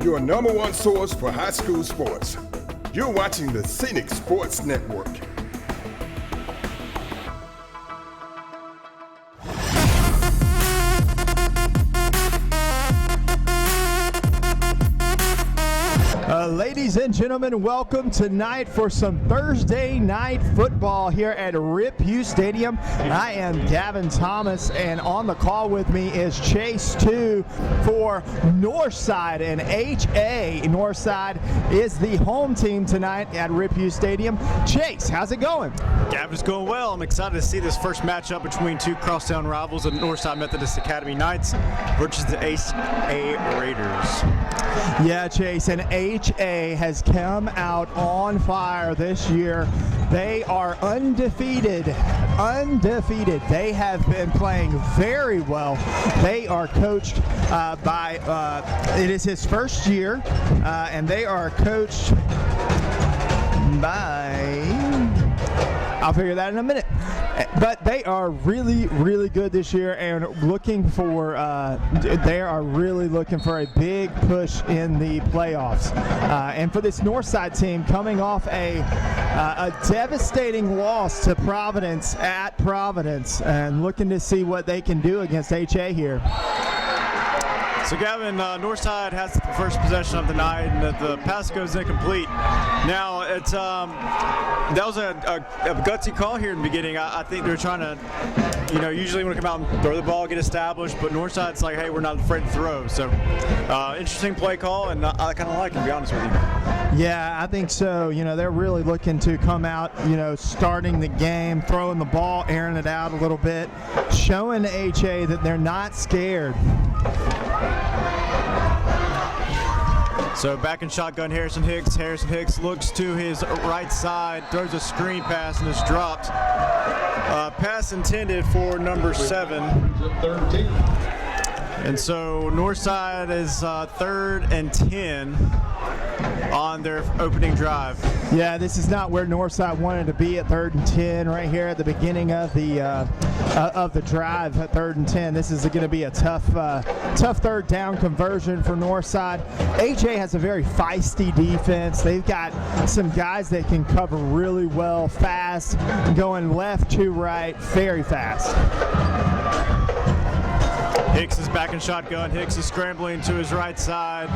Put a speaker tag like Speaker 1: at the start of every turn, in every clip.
Speaker 1: your number one source for high school sports. You're watching the Scenic Sports Network.
Speaker 2: Ladies and gentlemen, welcome tonight for some Thursday night football here at Rip Hughes Stadium. I am Gavin Thomas, and on the call with me is Chase 2 for Northside, and HA Northside is the home team tonight at Rip Hughes Stadium. Chase, how's it going?
Speaker 3: Gavin's going well. I'm excited to see this first matchup between two crosstown rivals, the Northside Methodist Academy Knights versus the HA Raiders.
Speaker 2: Yeah, Chase, and HA has come out on fire this year. They are undefeated. They have been playing very well. They are coached it is his first year, and they are coached by, I'll figure that in a minute. But they are really, really good this year, and they are really looking for a big push in the playoffs. And for this Northside team, coming off a devastating loss to Providence at Providence, and looking to see what they can do against HA here.
Speaker 3: So Gavin, Northside has the first possession of the night, and the pass goes incomplete. Now, that was a gutsy call here in the beginning. I think they're trying to, usually want to come out and throw the ball, get established, but Northside's like, hey, we're not afraid to throw. So, interesting play call, and I kind of like it, to be honest with you.
Speaker 2: Yeah, I think so. They're really looking to come out, starting the game, throwing the ball, airing it out a little bit, showing HA that they're not scared.
Speaker 3: So back in shotgun, Harrison Hicks. Harrison Hicks looks to his right side, throws a screen pass, and is dropped. Pass intended for number 7. And so Northside is 3rd and 10 on their opening drive.
Speaker 2: Yeah, this is not where Northside wanted to be at 3rd and 10 right here at the beginning of the drive at 3rd and 10. This is going to be a tough third down conversion for Northside. HA has a very feisty defense. They've got some guys that can cover really well, fast, going left to right, very fast.
Speaker 3: Hicks is back in shotgun. Hicks is scrambling to his right side.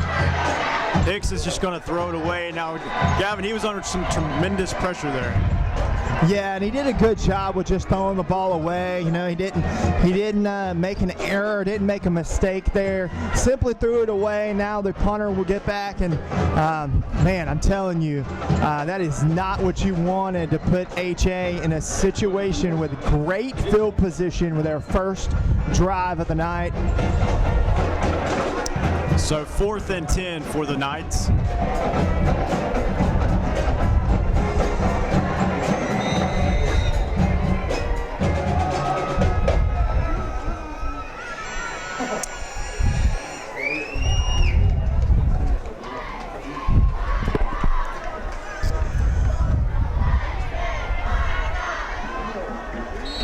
Speaker 3: Hicks is just going to throw it away. Now, Gavin, he was under some tremendous pressure there.
Speaker 2: Yeah, and he did a good job with just throwing the ball away. He didn't make an error, didn't make a mistake there. Simply threw it away. Now the punter will get back, and man, I'm telling you, that is not what you wanted to put HA in a situation with great field position with their first drive of the night.
Speaker 3: So 4th and 10 for the Knights.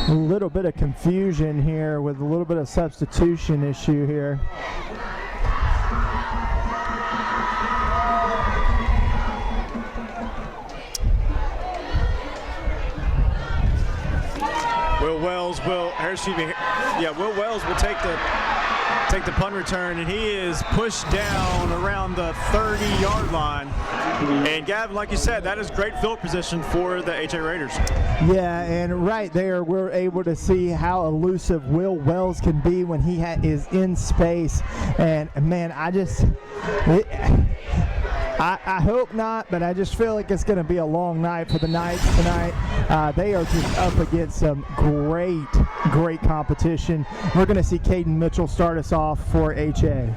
Speaker 2: A little bit of confusion here with a little bit of substitution issue here.
Speaker 3: Will Wells will take the punt return, and he is pushed down around the 30-yard line. And Gavin, like you said, that is great field position for the HA Raiders.
Speaker 2: Yeah, and right there we're able to see how elusive Will Wells can be when he is in space. And man, I hope not, but I just feel like it's going to be a long night for the Knights tonight. They are just up against some great competition. We're going to see Caden Mitchell start us off for HA.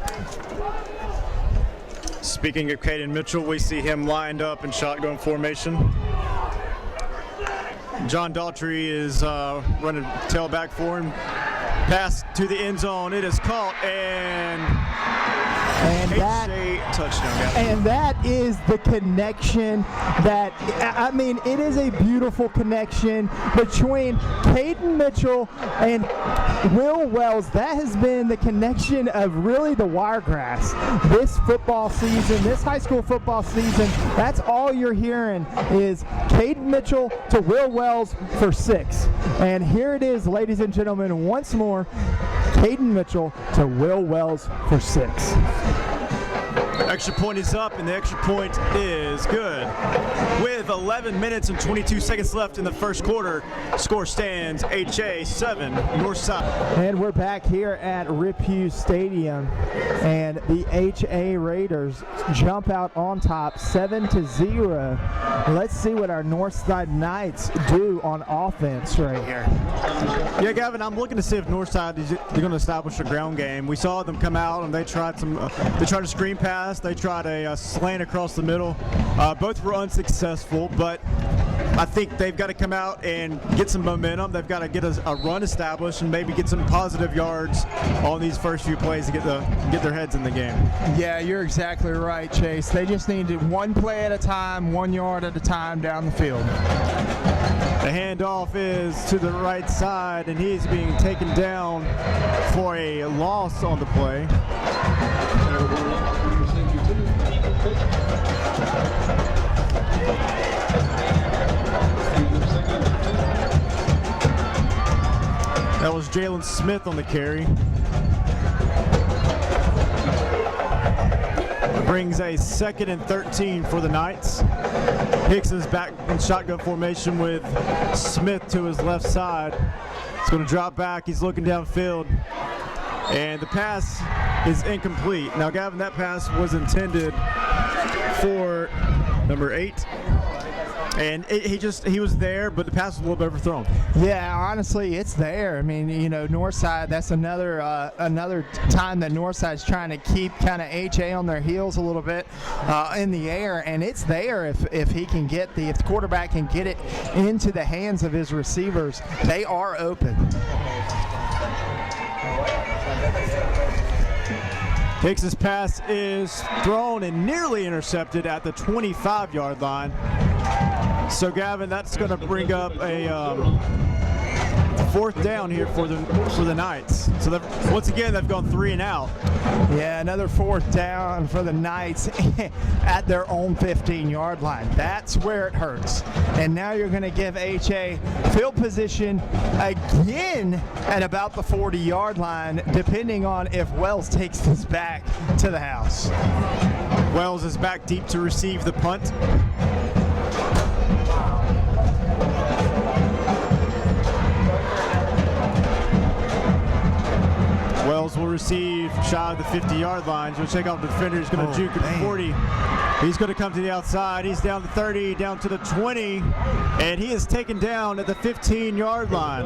Speaker 3: Speaking of Caden Mitchell, we see him lined up in shotgun formation. John Daughtry is running tailback for him. Pass to the end zone. It is caught, and touchdown.
Speaker 2: And that is the connection that, it is a beautiful connection between Caden Mitchell and Will Wells, that has been the connection of really the Wiregrass this football season, this high school football season. That's all you're hearing is Caden Mitchell to Will Wells for 6. And here it is, ladies and gentlemen, once more, Caden Mitchell to Will Wells for 6.
Speaker 3: Extra point is up, and the extra point is good. With 11 minutes and 22 seconds left in the first quarter, score stands HA 7, Northside.
Speaker 2: And we're back here at Rip Hughes Stadium, and the HA Raiders jump out on top 7-0. Let's see what our Northside Knights do on offense right here.
Speaker 3: Yeah, Gavin, I'm looking to see if Northside is going to establish a ground game. We saw them come out and they tried a screen pass. They tried a slant across the middle. Both were unsuccessful, but I think they've got to come out and get some momentum. They've got to get a run established and maybe get some positive yards on these first few plays to get their heads in the game.
Speaker 2: Yeah, you're exactly right, Chase. They just need to one play at a time, 1 yard at a time down the field.
Speaker 3: The handoff is to the right side, and he's being taken down for a loss on the play. That was Jalen Smith on the carry. It brings a 2nd and 13 for the Knights. Hicks is back in shotgun formation with Smith to his left side. He's going to drop back. He's looking downfield. And the pass is incomplete. Now, Gavin, that pass was intended for number 8. And he was there, but the pass was a little bit overthrown.
Speaker 2: Yeah, honestly, it's there. I mean, you know, Northside, that's another time that Northside's trying to keep kind of HA on their heels a little bit in the air, and it's there if he can get if the quarterback can get it into the hands of his receivers. They are open.
Speaker 3: Hicks's pass is thrown and nearly intercepted at the 25-yard line. So, Gavin, that's going to bring up a 4th down here for the Knights. So, once again, they've gone 3 and out.
Speaker 2: Yeah, another 4th down for the Knights at their own 15-yard line. That's where it hurts. And now you're going to give HA field position again at about the 40-yard line, depending on if Wells takes this back to the house.
Speaker 3: Wells is back deep to receive the punt. Wells will receive shy of the 50-yard line. He'll check out the defender. He's going to juke at the 40. He's going to come to the outside. He's down to 30, down to the 20, and he is taken down at the 15-yard line.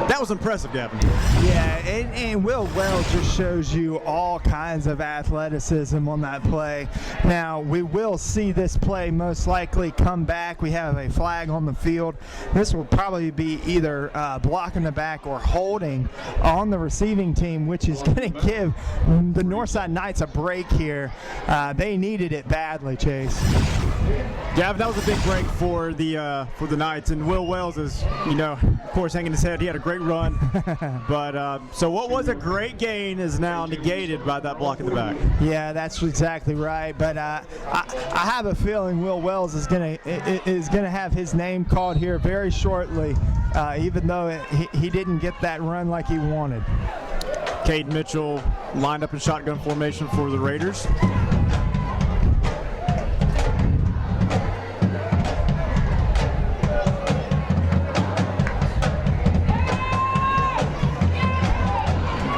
Speaker 3: That was impressive, Gavin.
Speaker 2: Yeah, and Will Wells just shows you all kinds of athleticism on that play. Now, we will see this play most likely come back. We have a flag on the field. This will probably be either blocking the back or holding on the receiving team, which is going to give the Northside Knights a break here. They needed it badly, Chase.
Speaker 3: Gavin, that was a big break for the Knights, and Will Wells is, of course, hanging his head. He had a great run, but so what was a great gain is now negated by that block in the back.
Speaker 2: Yeah, that's exactly right. But I have a feeling Will Wells is gonna have his name called here very shortly, even though he didn't get that run like he wanted.
Speaker 3: Caden Mitchell lined up in shotgun formation for the Raiders.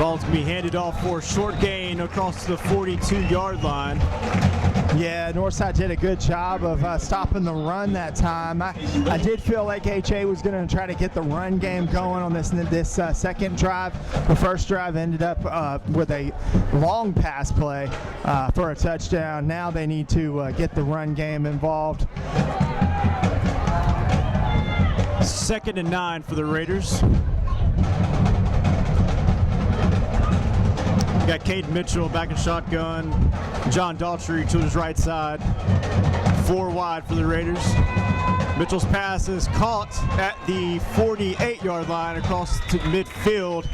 Speaker 3: Ball's going to be handed off for a short gain across the 42-yard line.
Speaker 2: Yeah, Northside did a good job of stopping the run that time. I did feel like HA was going to try to get the run game going on this second drive. The first drive ended up with a long pass play for a touchdown. Now they need to get the run game involved.
Speaker 3: 2nd and 9 for the Raiders. Got Caden Mitchell back in shotgun. John Daughtry to his right side. 4 wide for the Raiders. Mitchell's pass is caught at the 48-yard line across to midfield.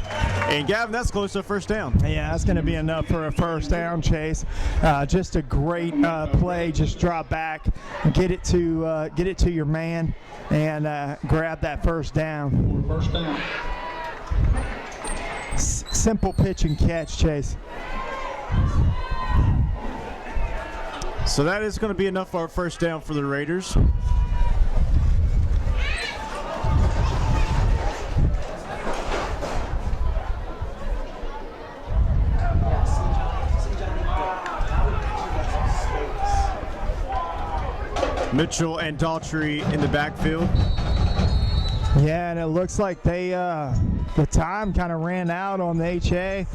Speaker 3: And Gavin, that's close to a first down.
Speaker 2: Yeah, that's going to be enough for a first down, Chase. Just a great play. Just drop back, get it to your man, and grab that first down.
Speaker 4: First down.
Speaker 2: Simple pitch and catch, Chase.
Speaker 3: So that is going to be enough for our first down for the Raiders. Mitchell and Daughtry in the backfield.
Speaker 2: Yeah, and it looks like they the time kind of ran out on the HA,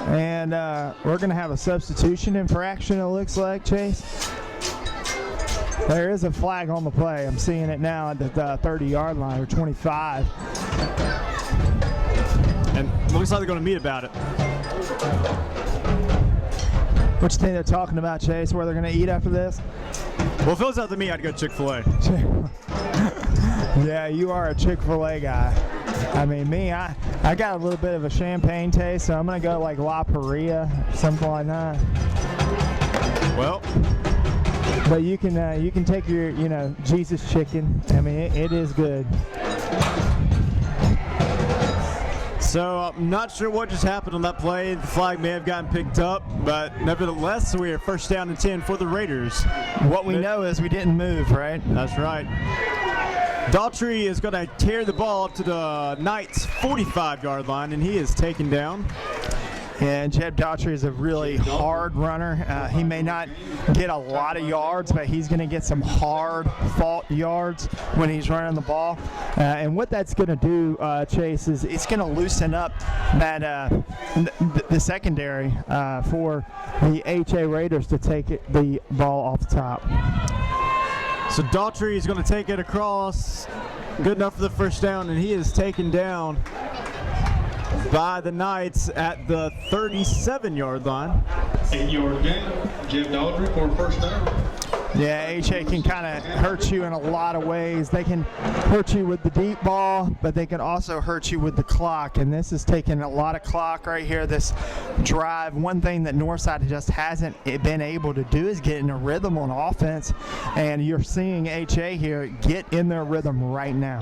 Speaker 2: and we're going to have a substitution infraction, it looks like, Chase. There is a flag on the play. I'm seeing it now at the 30-yard line, or 25.
Speaker 3: And looks like they're going to meet about it.
Speaker 2: What you think they're talking about, Chase, where they're going to eat after this?
Speaker 3: Well, if it was up to me, I'd go Chick-fil-A.
Speaker 2: Yeah, you are a Chick-fil-A guy. I mean, me, I got a little bit of a champagne taste, so I'm going to go like La Paria, something like that.
Speaker 3: Well,
Speaker 2: but you can take your, Jesus chicken. I mean, it is good.
Speaker 3: so I'm not sure what just happened on that play. The flag may have gotten picked up, but nevertheless, we are first down and 10 for the Raiders.
Speaker 2: What we know is we didn't move, right?
Speaker 3: That's right. Daughtry is going to tear the ball up to the Knights' 45-yard line, and he is taken down.
Speaker 2: And Jeb Daughtry is a really hard runner. He may not get a lot of yards, but he's going to get some hard-fought yards when he's running the ball. And what that's going to do, Chase, is it's going to loosen up that the secondary for the HA Raiders to take the ball off the top.
Speaker 3: So Daughtry is going to take it across. Good enough for the first down, and he is taken down by the Knights at the 37-yard line.
Speaker 4: 8-yard gain. Jeb Daughtry for first down.
Speaker 2: Yeah, HA can kind of hurt you in a lot of ways. They can hurt you with the deep ball, but they can also hurt you with the clock. And this is taking a lot of clock right here, this drive. One thing that Northside just hasn't been able to do is get in a rhythm on offense. And you're seeing HA here get in their rhythm right now.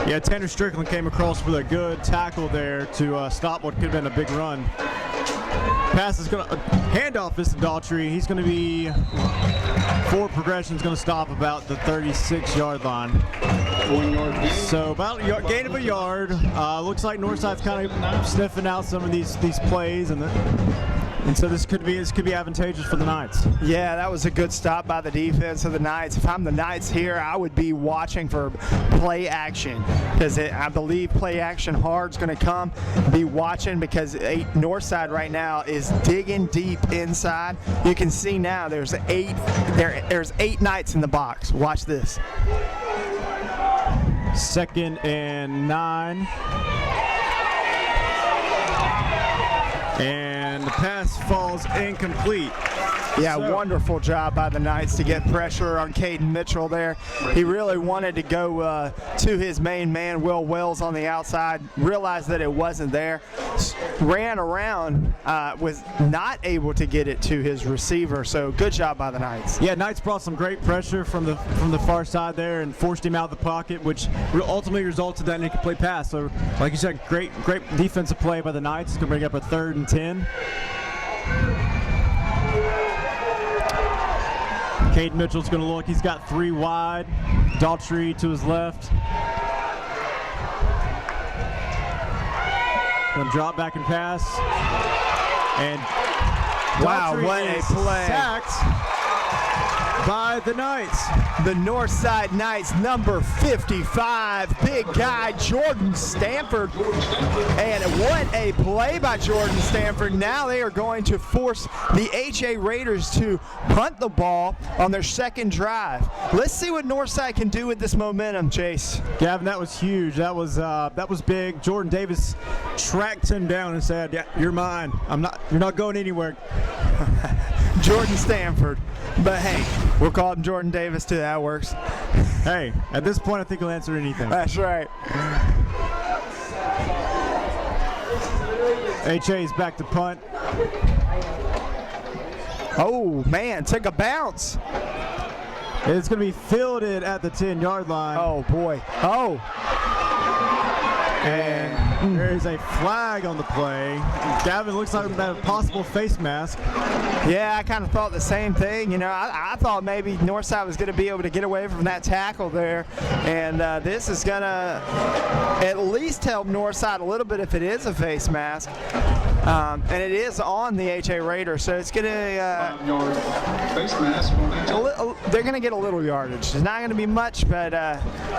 Speaker 3: Yeah, Tanner Strickland came across with a good tackle there to stop what could have been a big run. Pass is going to handoff this to Daughtry. He's going to be forward progression is going to stop about the 36-yard line.
Speaker 4: 1 yard gain.
Speaker 3: So about a gain of a yard. Looks like Northside's kind of sniffing out some of these plays, and so this could be advantageous for the Knights.
Speaker 2: Yeah, that was a good stop by the defense of the Knights. If I'm the Knights here, I would be watching for play action, because I believe play action hard's going to come. Be watching, because Northside right now is digging deep inside. You can see now there's eight Knights in the box. Watch this.
Speaker 3: 2nd and 9. And the pass falls incomplete.
Speaker 2: Yeah, wonderful job by the Knights to get pressure on Caden Mitchell there. He really wanted to go to his main man, Will Wells, on the outside, realized that it wasn't there, ran around, was not able to get it to his receiver, so good job by the Knights.
Speaker 3: Yeah, Knights brought some great pressure from the far side there and forced him out of the pocket, which ultimately resulted in an incomplete pass. So, like you said, great defensive play by the Knights. It's going to bring up a 3rd and 10. Caden Mitchell's going to look. He's got 3 wide. Daughtry to his left. Going to drop back and pass. And
Speaker 2: wow,
Speaker 3: Daughtry
Speaker 2: what a
Speaker 3: is
Speaker 2: play.
Speaker 3: Sacked by the Knights.
Speaker 2: The Northside Knights, number 55, big guy, Jordan Stanford. And what a play by Jordan Stanford. Now they are going to force the HA Raiders to punt the ball on their second drive. Let's see what Northside can do with this momentum, Chase.
Speaker 3: Gavin, that was huge. That was big. Jordan Davis tracked him down and said, "Yeah, you're mine. You're not going anywhere."
Speaker 2: Jordan Stanford. But hey, we'll call him Jordan Davis too. That works.
Speaker 3: Hey, at this point, I think he'll answer anything.
Speaker 2: That's right.
Speaker 3: HA's back to punt.
Speaker 2: Oh, man, took a bounce.
Speaker 3: It's going to be fielded at the 10-yard line.
Speaker 2: Oh, boy. Oh.
Speaker 3: And there is a flag on the play. Gavin looks like a possible face mask.
Speaker 2: Yeah, I kind of thought the same thing. You know, I thought maybe Northside was going to be able to get away from that tackle there. And this is going to at least help Northside a little bit if it is a face mask. And it is on the HA Raider, so it's going to
Speaker 4: 5-yard face mask on
Speaker 2: they're going to get a little yardage. It's not going to be much, but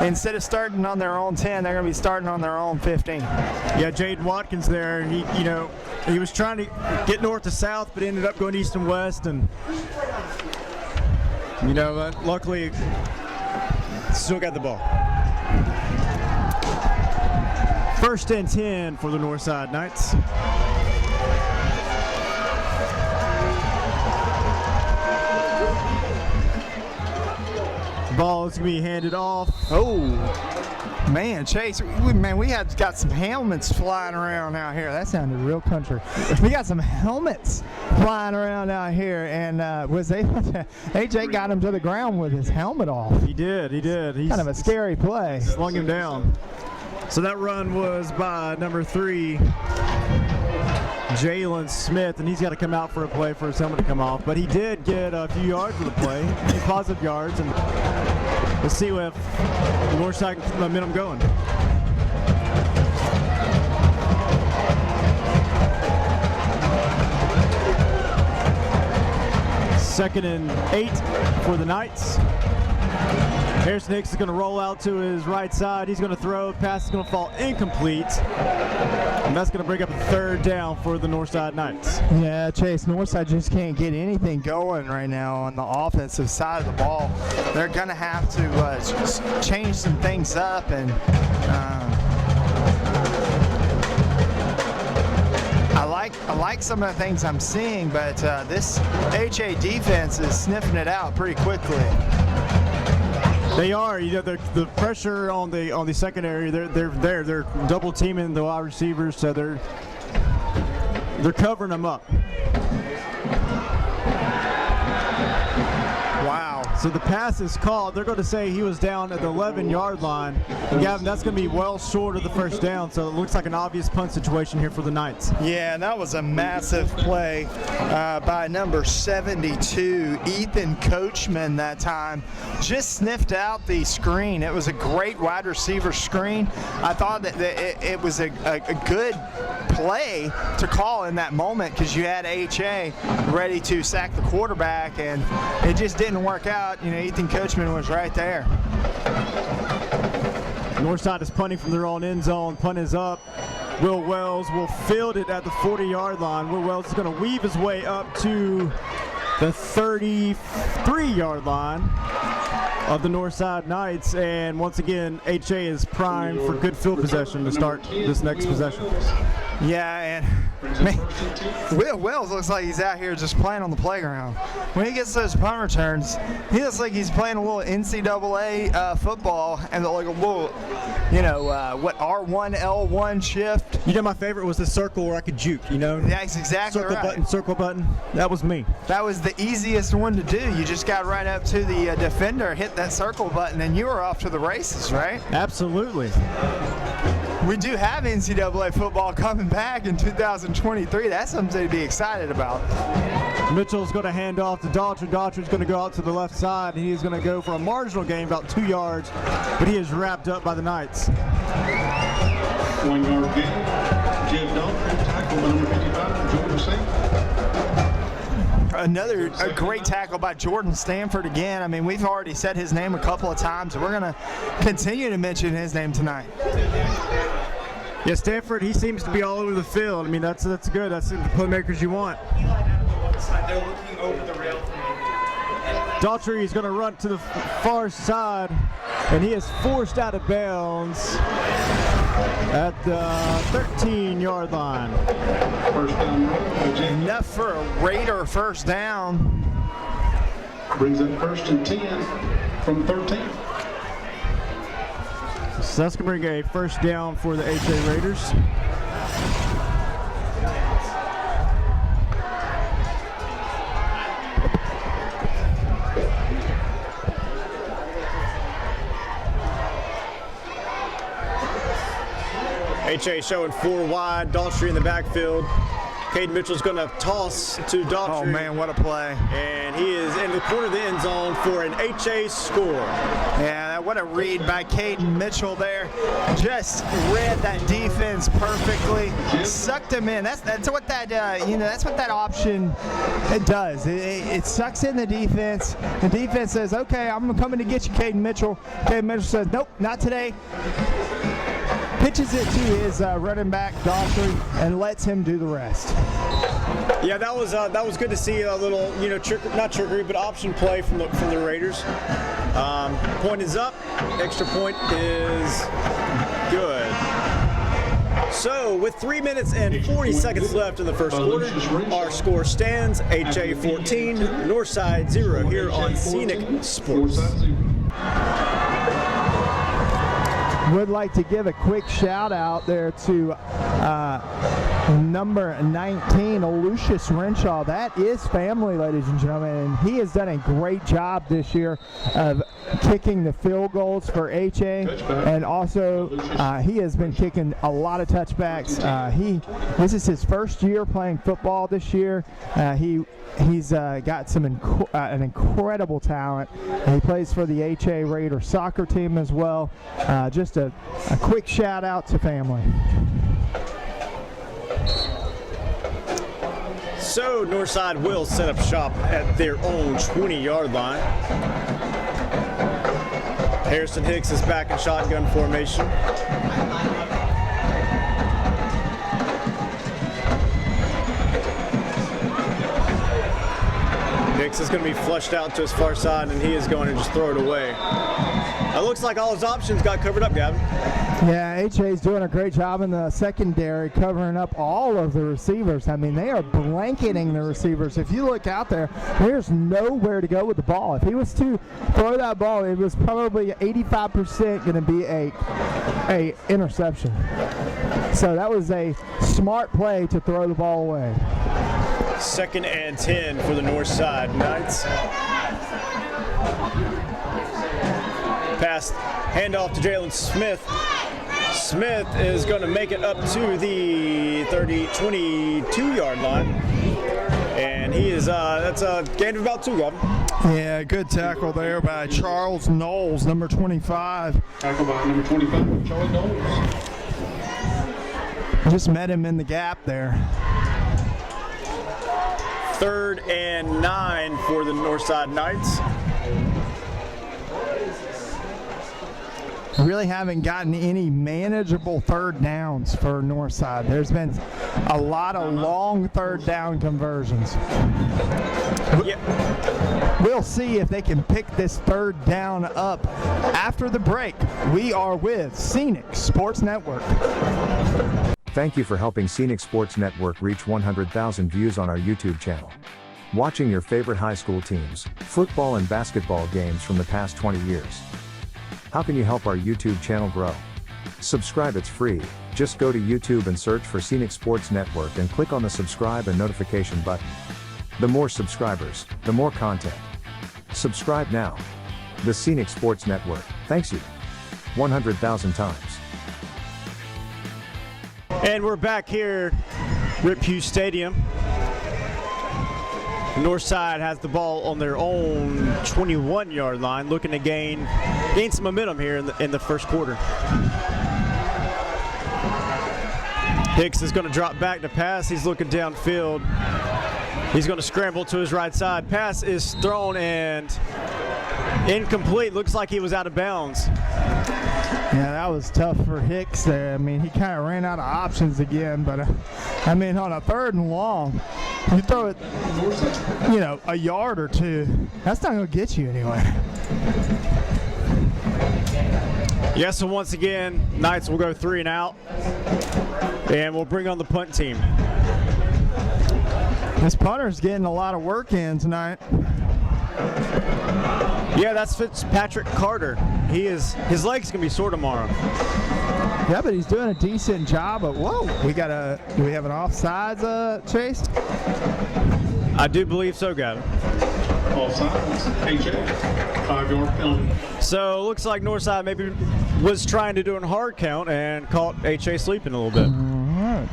Speaker 2: instead of starting on their own 10, they're going to be starting on their own 15.
Speaker 3: Yeah, Jaden Watkins there. He was trying to get north to south, but ended up going east and west, and luckily still got the ball. 1st and 10 for the Northside Knights. Ball is going to be handed off.
Speaker 2: Oh, man, Chase, we have got some helmets flying around out here. That sounded real country. We got some helmets flying around out here, and was able to, AJ got him to the ground with his helmet off.
Speaker 3: He did. He's
Speaker 2: kind of a scary play.
Speaker 3: Slung him down. So that run was by number 3, Jalen Smith, and he's got to come out for a play for his helmet to come off. But he did get a few yards of the play, a few positive yards, and let's see if Northside can keep momentum going. Second and 8 for the Knights. Harrison Hicks is going to roll out to his right side. He's going to throw. Pass is going to fall incomplete. And that's going to bring up a 3rd down for the Northside Knights.
Speaker 2: Yeah, Chase, Northside just can't get anything going right now on the offensive side of the ball. They're going to have to just change some things up, and I like some of the things I'm seeing, but this HA defense is sniffing it out pretty quickly.
Speaker 3: They are. The pressure on the secondary. They're double teaming the wide receivers, so they're covering them up.
Speaker 2: Wow.
Speaker 3: So the pass is called. They're going to say he was down at the 11-yard line. And Gavin, that's going to be well short of the 1st down, so it looks like an obvious punt situation here for the Knights.
Speaker 2: Yeah, and that was a massive play by number 72, Ethan Coachman that time. Just sniffed out the screen. It was a great wide receiver screen. I thought that it was a good play to call in that moment because you had HA ready to sack the quarterback, and it just didn't work out. Ethan Coachman was right there.
Speaker 3: Northside is punting from their own end zone. Punt is up. Will Wells will field it at the 40-yard line. Will Wells is going to weave his way up to the 33-yard line of the Northside Knights. And once again, HA is primed for good field possession to start this next possession.
Speaker 2: Yeah, and Will Wells looks like he's out here just playing on the playground. When he gets those punt returns, he looks like he's playing a little NCAA football and like a little, what R1, L1 shift.
Speaker 3: My favorite was the circle where I could juke,
Speaker 2: Yeah, that's exactly right.
Speaker 3: Circle button. That was me.
Speaker 2: That was the easiest one to do. You just got right up to the defender, hit that circle button, and you were off to the races, right?
Speaker 3: Absolutely.
Speaker 2: We do have NCAA football coming back in 2023. That's something to be excited about.
Speaker 3: Mitchell's going to hand off to Daughtry. Daughtry's going to go out to the left side, and he's going to go for a marginal gain, about 2 yards, but he is wrapped up by the Knights.
Speaker 4: 1 yard gain. Jeff Daughtry, tackle number 55, Jordan Stanford.
Speaker 2: A great tackle by Jordan Stanford again. I mean, we've already said his name a couple of times, and we're going to continue to mention his name tonight.
Speaker 3: Yeah, Stanford, he seems to be all over the field. I mean, that's good. That's the playmakers you want.
Speaker 2: They're looking over the rail for me.
Speaker 3: Daughtry is going to run to the far side, and he is forced out of bounds at the 13-yard line.
Speaker 4: First down.
Speaker 2: Enough for a Raider first down.
Speaker 4: Brings up 1st and 10 from 13.
Speaker 3: So that's going to bring a first down for the HA Raiders. HA showing 4 wide, Daughtry in the backfield. Caden Mitchell's going to toss to Daughtry.
Speaker 2: Oh man, what a play.
Speaker 3: And he is in the corner of the end zone for an HA score.
Speaker 2: Yeah, what a read by Caden Mitchell there. Just read that defense perfectly. Sucked him in. That's what that that's what that option it does. It sucks in the defense. The defense says, okay, I'm coming to get you, Caden Mitchell. Caden Mitchell says, nope, not today. Pitches it to his running back, Daughtry, and lets him do the rest.
Speaker 3: Yeah, that was good to see a little, not trickery, but option play from the Raiders. Point is up. Extra point is good. So, with 3 minutes and 40 seconds left in the first quarter, our score stands: HA 14, Northside 0 here on Scenic Sports.
Speaker 2: Would like to give a quick shout out there to number 19, Lucius Renshaw. That is family, ladies and gentlemen, and he has done a great job this year of kicking the field goals for HA, and also he has been kicking a lot of touchbacks. This is his first year playing football this year. He's got an incredible talent. He plays for the HA Raider soccer team as well. Just a quick shout out to family.
Speaker 3: So Northside will set up shop at their own 20-yard line. Harrison Hicks is back in shotgun formation. Hicks is going to be flushed out to his far side, and he is going to just throw it away. It looks like all his options got covered up, Gavin.
Speaker 2: Yeah, HA's doing a great job in the secondary, covering up all of the receivers. I mean, they are blanketing the receivers. If you look out there, there's nowhere to go with the ball. If he was to throw that ball, it was probably 85% going to be a interception. So that was a smart play to throw the ball away.
Speaker 3: 2nd and 10 for the Northside Knights. Pass handoff to Jalen Smith. Smith is going to make it up to the 22-yard line. And he is, that's a gain of about 2, Gavin.
Speaker 2: Yeah, good tackle there by Charles Knowles, number 25.
Speaker 4: Tackle by number 25, Charlie Knowles.
Speaker 2: Just met him in the gap there.
Speaker 3: 3rd and 9 for the Northside Knights.
Speaker 2: Really haven't gotten any manageable third downs for Northside. There's been a lot of long third down conversions.
Speaker 3: Yeah.
Speaker 2: We'll see if they can pick this third down up after the break. We are with Scenic Sports Network.
Speaker 5: Thank you for helping Scenic Sports Network reach 100,000 views on our YouTube channel. Watching your favorite high school teams, football and basketball games from the past 20 years. How can you help our YouTube channel grow? Subscribe, it's free. Just go to YouTube and search for Scenic Sports Network and click on the subscribe and notification button. The more subscribers, the more content. Subscribe now. The Scenic Sports Network, thanks you. 100,000 times.
Speaker 3: And we're back here, Rip Hughes Stadium. Northside has the ball on their own 21-yard line, looking to gain some momentum here in the first quarter. Hicks is going to drop back to pass. He's looking downfield. He's going to scramble to his right side. Pass is thrown and incomplete. Looks like he was out of bounds.
Speaker 2: Yeah, that was tough for Hicks there. I mean, he kind of ran out of options again, but I mean, on a 3rd and long, you throw it, a yard or 2, that's not going to get you anywhere.
Speaker 3: Yes, so once again, Knights will go 3 and out, and we'll bring on the punt team.
Speaker 2: This punter's getting a lot of work in tonight.
Speaker 3: Yeah, that's Fitzpatrick Carter. His leg's gonna be sore tomorrow.
Speaker 2: Yeah, but he's doing a decent job of, whoa, do we have an offsides, Chase?
Speaker 3: I do believe so, Gavin.
Speaker 4: Offsides, HA, 5-yard penalty.
Speaker 3: So it looks like Northside maybe was trying to do a hard count and caught HA sleeping a little bit.
Speaker 2: All right.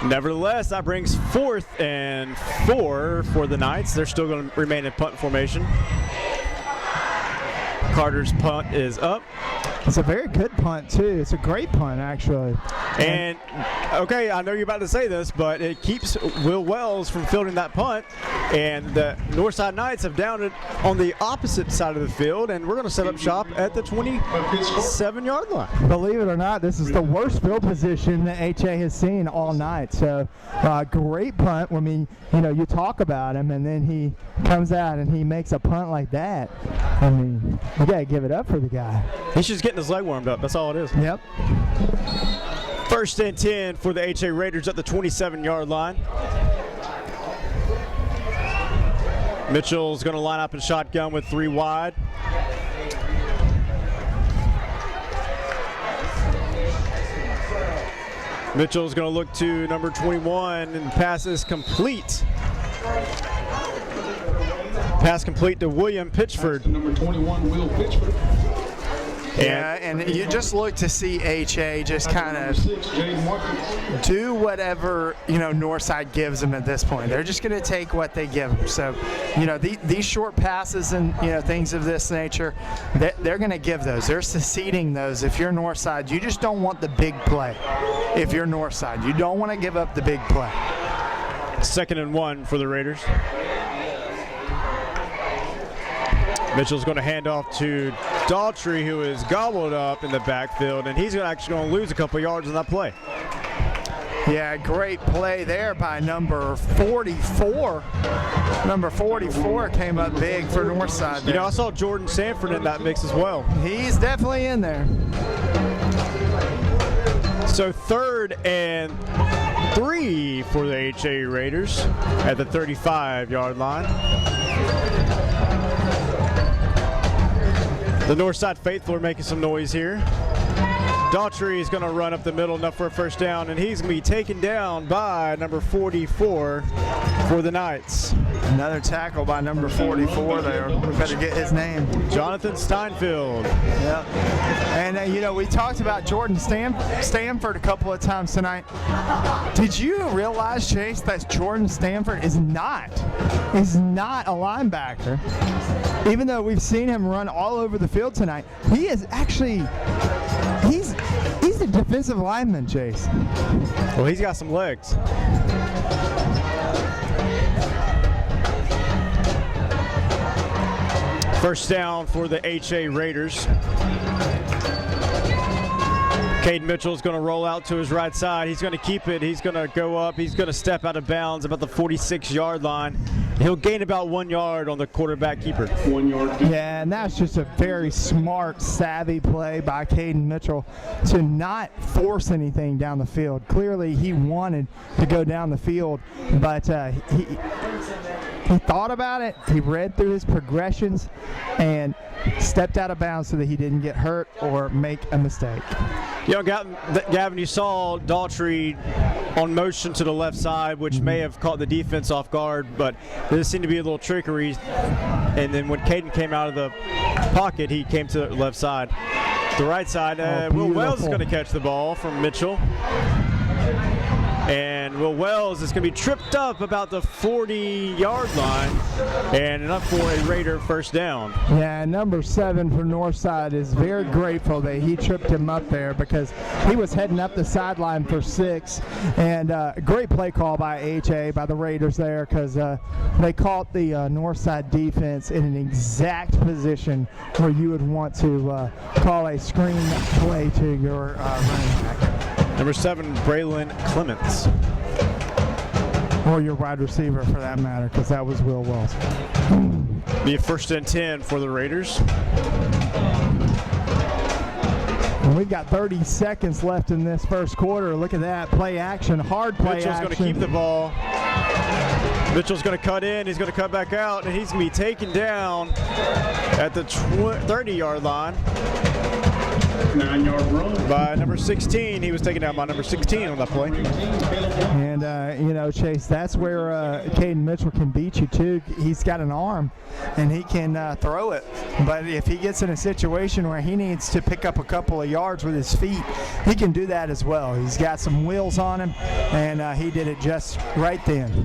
Speaker 3: Nevertheless, that brings 4th and 4 for the Knights. They're still going to remain in punt formation. Carter's punt is up.
Speaker 2: It's a very good punt, too. It's a great punt, actually.
Speaker 3: And, okay, I know you're about to say this, but it keeps Will Wells from fielding that punt. And the Northside Knights have downed it on the opposite side of the field, and we're going to set up shop at the 27-yard line.
Speaker 2: Believe it or not, this is the worst field position that HA has seen all night. So, great punt. I mean, you talk about him, and then he comes out and he makes a punt like that. I mean, you got to give it up for the guy.
Speaker 3: He's just getting his leg warmed up. That's all it is.
Speaker 2: Yep.
Speaker 3: 1st and 10 for the HA Raiders at the 27-yard line. Mitchell's going to line up in shotgun with 3 wide. Mitchell's going to look to number 21 and pass is complete. Pass complete to William Pitchford.
Speaker 4: Number 21, Will Pitchford.
Speaker 2: Yeah, and you just look to see HA just kind of do whatever, Northside gives them at this point. They're just going to take what they give them. So, these short passes and, things of this nature, they're going to give those. They're succeeding those. If you're Northside, you just don't want the big play. If you're Northside, you don't want to give up the big play.
Speaker 3: 2nd and 1 for the Raiders. Mitchell's going to hand off to Daughtry, who is gobbled up in the backfield, and he's actually going to lose a couple yards on that play.
Speaker 2: Yeah, great play there by number 44. Number 44 came up big for Northside there.
Speaker 3: I saw Jordan Sanford in that mix as well.
Speaker 2: He's definitely in there.
Speaker 3: So 3rd and 3 for the HA Raiders at the 35-yard line. The Northside faithful are making some noise here. Daughtry is going to run up the middle enough for a first down, and he's going to be taken down by number 44 for the Knights.
Speaker 2: Another tackle by number 44 there. We better get his name.
Speaker 3: Jonathan Steinfeld.
Speaker 2: Yep. And, we talked about Jordan Stanford a couple of times tonight. Did you realize, Chase, that Jordan Stanford is not a linebacker? Even though we've seen him run all over the field tonight, he is actually, he's a defensive lineman, Chase.
Speaker 3: Well, he's got some legs. First down for the HA Raiders. Caden Mitchell is going to roll out to his right side. He's going to keep it. He's going to go up. He's going to step out of bounds about the 46-yard line. He'll gain about 1 yard on the quarterback keeper.
Speaker 4: 1 yard.
Speaker 2: Yeah, and that's just a very smart, savvy play by Caden Mitchell to not force anything down the field. Clearly, he wanted to go down the field, but he thought about it. He read through his progressions and stepped out of bounds so that he didn't get hurt or make a mistake.
Speaker 3: Gavin, you saw Daughtry on motion to the left side, which may have caught the defense off guard, but there seemed to be a little trickery. And then when Caden came out of the pocket, he came to the left side. The right side, Will Wells is going to catch the ball from Mitchell. And Will Wells is going to be tripped up about the 40-yard line, and enough for a Raider first down.
Speaker 2: Yeah, number 7 for Northside is very grateful that he tripped him up there because he was heading up the sideline for 6. And great play call by HA, by the Raiders there, because they caught the Northside defense in an exact position where you would want to call a screen play to your running back.
Speaker 3: Number 7, Braylon Clements.
Speaker 2: Or your wide receiver, for that matter, because that was Will Wells.
Speaker 3: Be a 1st and 10 for the Raiders.
Speaker 2: And we've got 30 seconds left in this first quarter. Look at that. Play action, hard play
Speaker 3: Mitchell's
Speaker 2: action.
Speaker 3: going to keep the ball. Mitchell's going to cut in, he's going to cut back out, and he's going to be taken down at the 30-yard line.
Speaker 4: 9-yard run
Speaker 3: by number 16. He was taken down by number 16 on that play.
Speaker 2: And, Chase, that's where Caden Mitchell can beat you, too. He's got an arm, and he can throw it. But if he gets in a situation where he needs to pick up a couple of yards with his feet, he can do that as well. He's got some wheels on him, and he did it just right then.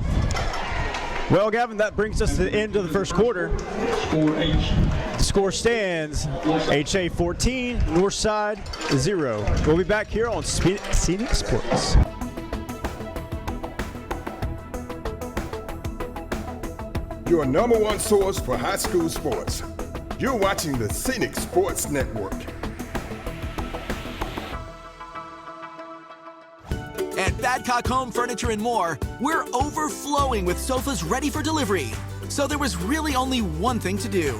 Speaker 3: Well, Gavin, that brings us to the end of the first quarter. The score stands HA 14, Northside 0. We'll be back here on Scenic Sports.
Speaker 1: Your number one source for high school sports. You're watching the Scenic Sports Network.
Speaker 6: At Badcock Home Furniture and More, we're overflowing with sofas ready for delivery. So there was really only one thing to do.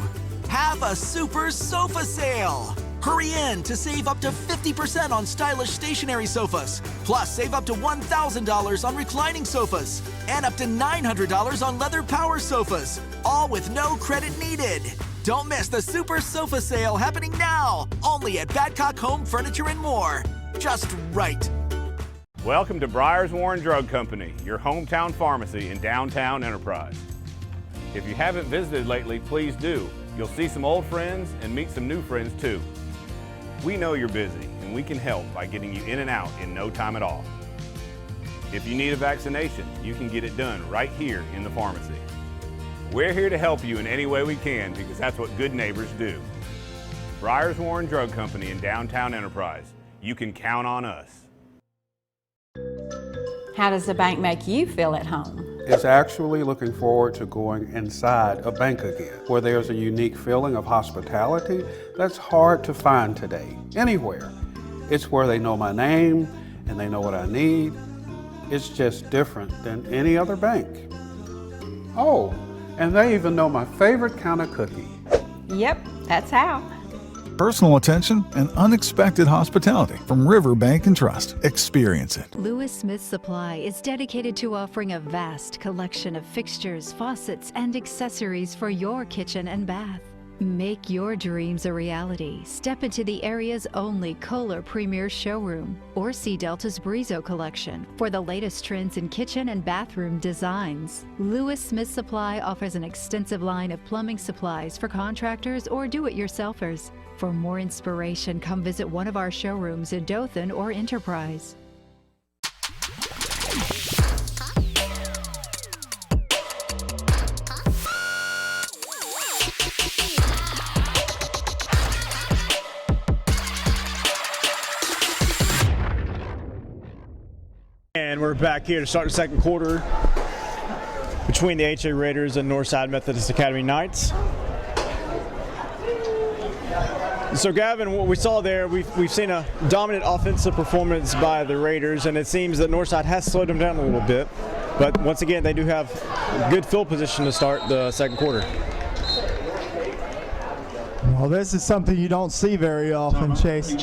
Speaker 6: Have a super sofa sale! Hurry in to save up to 50% on stylish stationary sofas. Plus, save up to $1,000 on reclining sofas. And up to $900 on leather power sofas. All with no credit needed. Don't miss the super sofa sale happening now. Only at Badcock Home Furniture and More. Just right.
Speaker 7: Welcome to Briars Warren Drug Company, your hometown pharmacy in downtown Enterprise. If you haven't visited lately, please do. You'll see some old friends and meet some new friends too. We know you're busy and we can help by getting you in and out in no time at all. If you need a vaccination, you can get it done right here in the pharmacy. We're here to help you in any way we can because that's what good neighbors do. Briars Warren Drug Company in downtown Enterprise. You can count on us.
Speaker 8: How does the bank make you feel at home?
Speaker 9: It's actually looking forward to going inside a bank again, where there's a unique feeling of hospitality that's hard to find today, anywhere. It's where they know my name and they know what I need. It's just different than any other bank. Oh, and they even know my favorite kind of cookie.
Speaker 8: Yep, that's how.
Speaker 10: Personal attention and unexpected hospitality from River Bank and Trust. Experience it.
Speaker 11: Lewis Smith Supply is dedicated to offering a vast collection of fixtures, faucets, and accessories for your kitchen and bath. Make your dreams a reality. Step into the area's only Kohler Premier Showroom or see Delta's Brizo collection for the latest trends in kitchen and bathroom designs. Lewis Smith Supply offers an extensive line of plumbing supplies for contractors or do-it-yourselfers. For more inspiration, come visit one of our showrooms in Dothan or Enterprise.
Speaker 3: And we're back here to start the second quarter between the HA Raiders and Northside Methodist Academy Knights. So Gavin, what we saw there, we've seen a dominant offensive performance by the Raiders, and it seems that Northside has slowed them down a little bit. But once again, they do have good field position to start the second quarter.
Speaker 2: Well, this is something you don't see very often, Chase.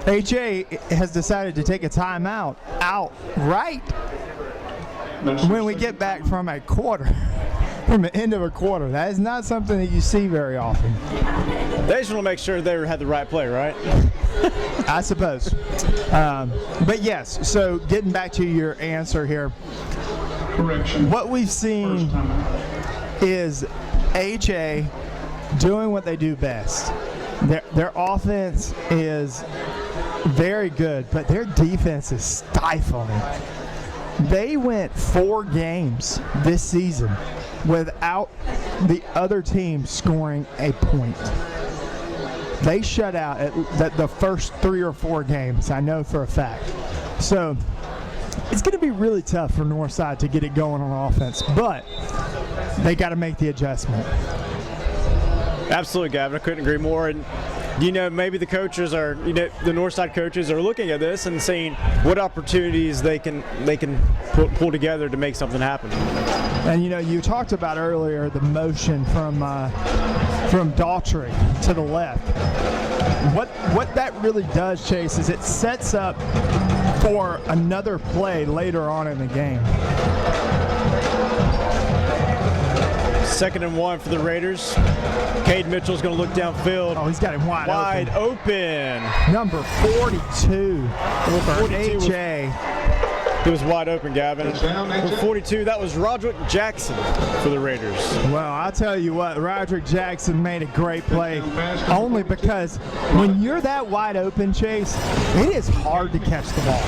Speaker 2: HA has decided to take a timeout right when we get back from a quarter. From the end of a quarter. That is not something that you see very often.
Speaker 3: They just want to make sure they had the right play, right?
Speaker 2: I suppose. But yes, so getting back to your answer here.
Speaker 4: Correction.
Speaker 2: What we've seen is HA doing what they do best. Their offense is very good, but their defense is stifling. They went 4 games this season without the other team scoring a point. They shut out at the first 3 or 4 games, I know for a fact. So it's going to be really tough for Northside to get it going on offense, but they got to make the adjustment.
Speaker 3: Absolutely, Gavin. I couldn't agree more. And maybe the coaches are, the Northside coaches are looking at this and seeing what opportunities they can pull together to make something happen.
Speaker 2: And you talked about earlier the motion from Daughtry to the left. What that really does, Chase, is it sets up for another play later on in the game.
Speaker 3: 2nd and 1 for the Raiders. Cade Mitchell's going to look downfield.
Speaker 2: Oh, he's got him wide
Speaker 3: open.
Speaker 2: Number 42 for H.A.
Speaker 3: He was wide open, Gavin. For 42, that was Roderick Jackson for the Raiders.
Speaker 2: Well, I'll tell you what, Roderick Jackson made a great play, only because when you're that wide open, Chase, it is hard to catch the ball.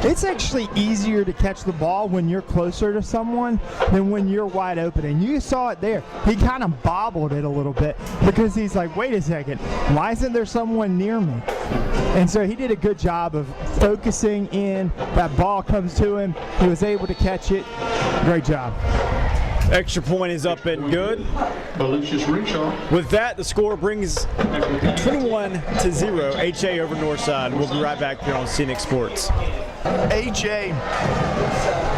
Speaker 2: It's actually easier to catch the ball when you're closer to someone than when you're wide open. And you saw it there. He kind of bobbled it a little bit because he's like, wait a second, why isn't there someone near me? And so he did a good job of focusing in. That ball comes to him. He was able to catch it. Great job.
Speaker 3: Extra point is up and good. With that, the score brings 21-0 HA over Northside. We'll be right back here on Scenic Sports.
Speaker 2: HA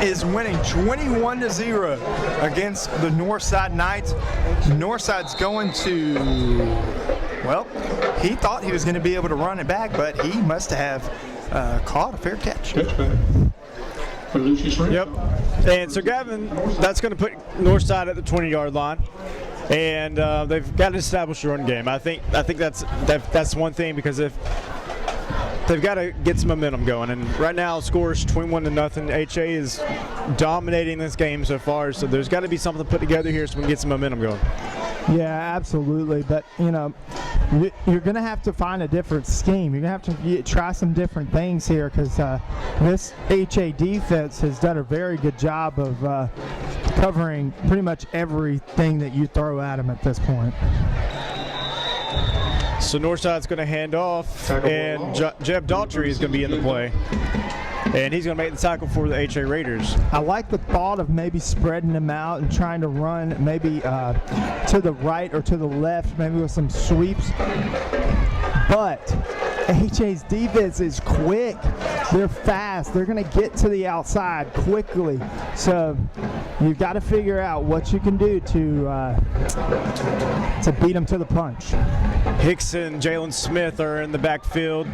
Speaker 2: is winning 21-0 against the Northside Knights. Northside's going to, well, he thought he was going to be able to run it back, but he must have caught a fair catch.
Speaker 3: Yep. And so, Gavin, that's going to put Northside at the 20-yard line. And they've got to establish a run game. I think that's one thing, because if they've got to get some momentum going. And right now, scores 21-0. HA is dominating this game so far. So there's got to be something put together here so we can get some momentum going.
Speaker 2: Yeah, absolutely. But, you know, you're going to have to find a different scheme. You're going to have to try some different things here, because this HA defense has done a very good job of covering pretty much everything that you throw at them at this point.
Speaker 3: So Northside's going to hand off, and Jeb Daughtry is going to be in the play. And he's going to make the tackle for the HA Raiders.
Speaker 2: I like the thought of maybe spreading them out and trying to run maybe to the right or to the left, maybe with some sweeps. But HA's defense is quick. They're fast. They're going to get to the outside quickly. So you've got to figure out what you can do to beat them to the punch.
Speaker 3: Hicks and Jalen Smith are in the backfield.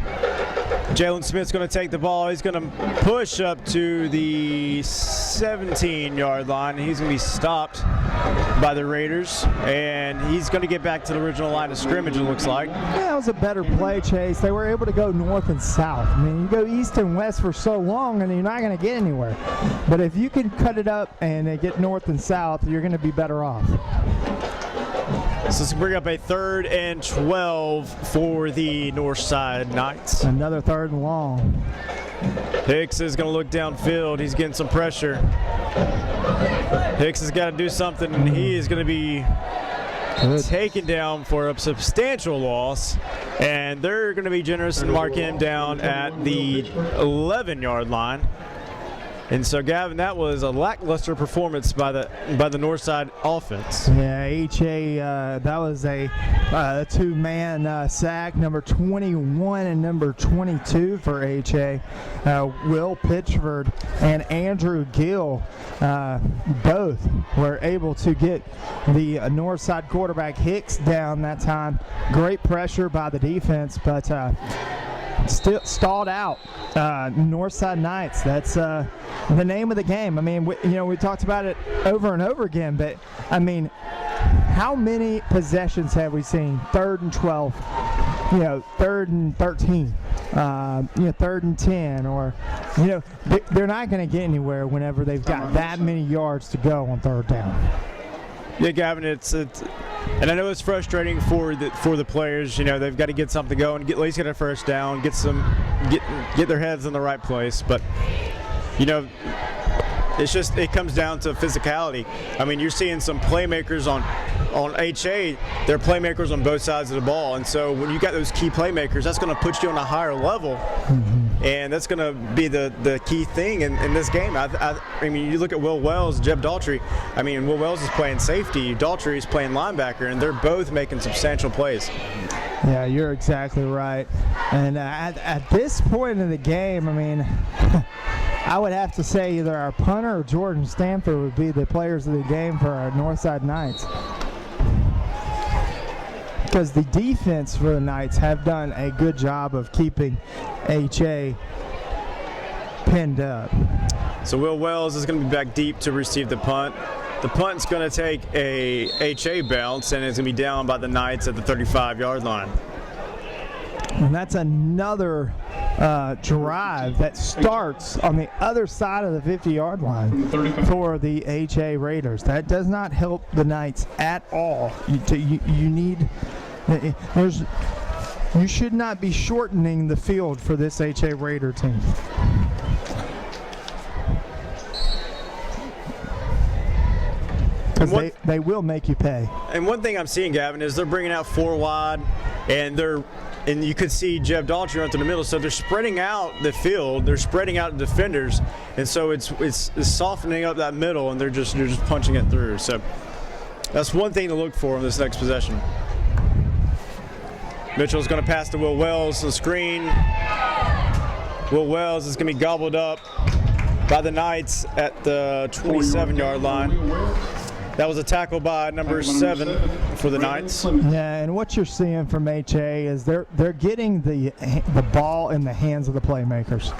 Speaker 3: Jalen Smith's going to take the ball. He's going to push up to the 17-yard line. He's going to be stopped by the Raiders, and he's going to get back to the original line of scrimmage, it looks like.
Speaker 2: Yeah, that was a better play, Chase. They were able to go north and south. I mean, you go east and west for so long, and you're not going to get anywhere. But if you can cut it up and get north and south, you're going to be better off.
Speaker 3: So let's bring up a 3rd and 12 for the Northside Knights.
Speaker 2: Another 3rd and long.
Speaker 3: Hicks is going to look downfield. He's getting some pressure. Hicks has got to do something, and he is going to be taken down for a substantial loss. And they're going to be generous and mark him down at the 11-yard line. And so, Gavin, that was a lackluster performance by the Northside offense.
Speaker 2: Yeah, HA, that was a 2-man sack, number 21 and number 22 for HA. Will Pitchford and Andrew Gill both were able to get the Northside quarterback Hicks down that time. Great pressure by the defense, but still stalled out. Northside Knights, that's the name of the game. I mean, we talked about it over and over again, but I mean, how many possessions have we seen? 3rd and 12, 3rd and 13, 3rd and 10, or they're not going to get anywhere whenever they've got that many yards to go on 3rd down.
Speaker 3: Yeah, Gavin, it's and I know it's frustrating for the players. They've got to get something going, at least get a first down, get their heads in the right place. But it comes down to physicality. I mean, you're seeing some playmakers on HA. They're playmakers on both sides of the ball, and so when you got those key playmakers, that's going to put you on a higher level. And that's going to be the key thing in this game. I mean, you look at Will Wells, Jeb Daughtry. I mean, Will Wells is playing safety, Daughtry is playing linebacker, and they're both making substantial plays.
Speaker 2: Yeah, you're exactly right. And at this point in the game, I mean, I would have to say either our punter or Jordan Stanford would be the players of the game for our Northside Knights. Because the defense for the Knights have done a good job of keeping HA pinned up.
Speaker 3: So Will Wells is going to be back deep to receive the punt. The punt's going to take a HA bounce, and it's going to be down by the Knights at the 35-yard line.
Speaker 2: And that's another drive that starts on the other side of the 50-yard line for the HA Raiders. That does not help the Knights at all. You should not be shortening the field for this HA Raider team. Because they will make you pay.
Speaker 3: And one thing I'm seeing, Gavin, is they're bringing out 4 wide, and you could see Jeb Daughtry run through the middle. So they're spreading out the field, they're spreading out the defenders, and so it's softening up that middle, and they're just punching it through. So that's one thing to look for in this next possession. Mitchell's going to pass to Will Wells, the screen. Will Wells is going to be gobbled up by the Knights at the 27-yard line. That was a tackle by number 7 for the Knights.
Speaker 2: Yeah, and what you're seeing from HA is they're getting the ball in the hands of the playmakers.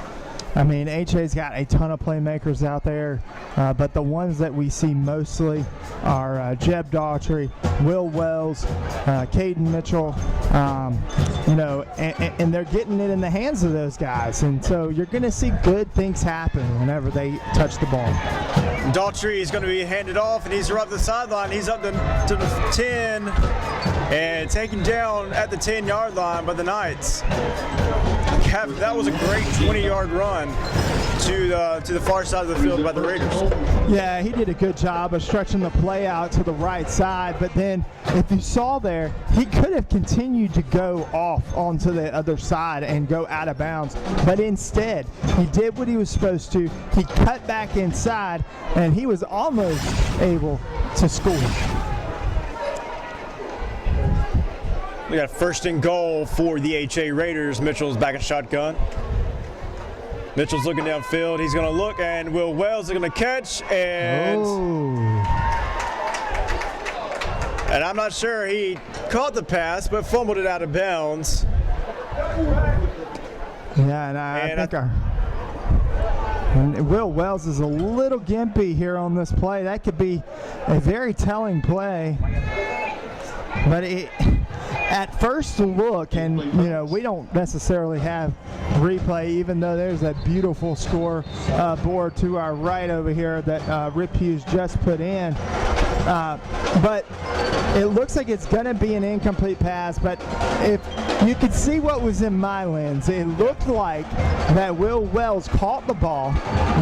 Speaker 2: I mean, HA's got a ton of playmakers out there, but the ones that we see mostly are Jeb Daughtry, Will Wells, Caden Mitchell, and they're getting it in the hands of those guys. And so you're going to see good things happen whenever they touch the ball.
Speaker 3: Daughtry is going to be handed off, and he's up the sideline. He's up to the 10 and taken down at the 10-yard line by the Knights. That was a great 20-yard run to the far side of the field by the Raiders.
Speaker 2: Yeah, he did a good job of stretching the play out to the right side, but then if you saw there, he could have continued to go off onto the other side and go out of bounds, but instead he did what he was supposed to. He cut back inside, and he was almost able to score.
Speaker 3: We got first and goal for the HA Raiders. Mitchell's back in shotgun. Mitchell's looking downfield. He's going to look, and Will Wells is going to catch, and I'm not sure he caught the pass, but fumbled it out of bounds.
Speaker 2: Yeah, and I think Will Wells is a little gimpy here on this play. That could be a very telling play, but at first look, and we don't necessarily have replay, even though there's a beautiful score board to our right over here that Rip Hughes just put in. But it looks like it's going to be an incomplete pass, but if you could see what was in my lens, it looked like that Will Wells caught the ball,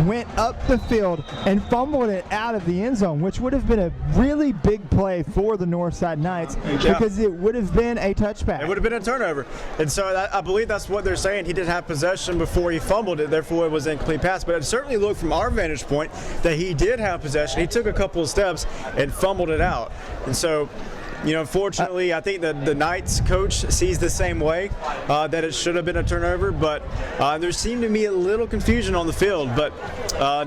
Speaker 2: went up the field, and fumbled it out of the end zone, which would have been a really big play for the Northside Knights because it would have been a touchback.
Speaker 3: It would have been a turnover. And so I believe that's what they're saying. He didn't have possession before he fumbled it, therefore it was an incomplete pass. But it certainly looked from our vantage point that he did have possession. He took a couple of steps and fumbled it out. And so, unfortunately, I think that the Knights coach sees the same way, that it should have been a turnover, but there seemed to be a little confusion on the field. But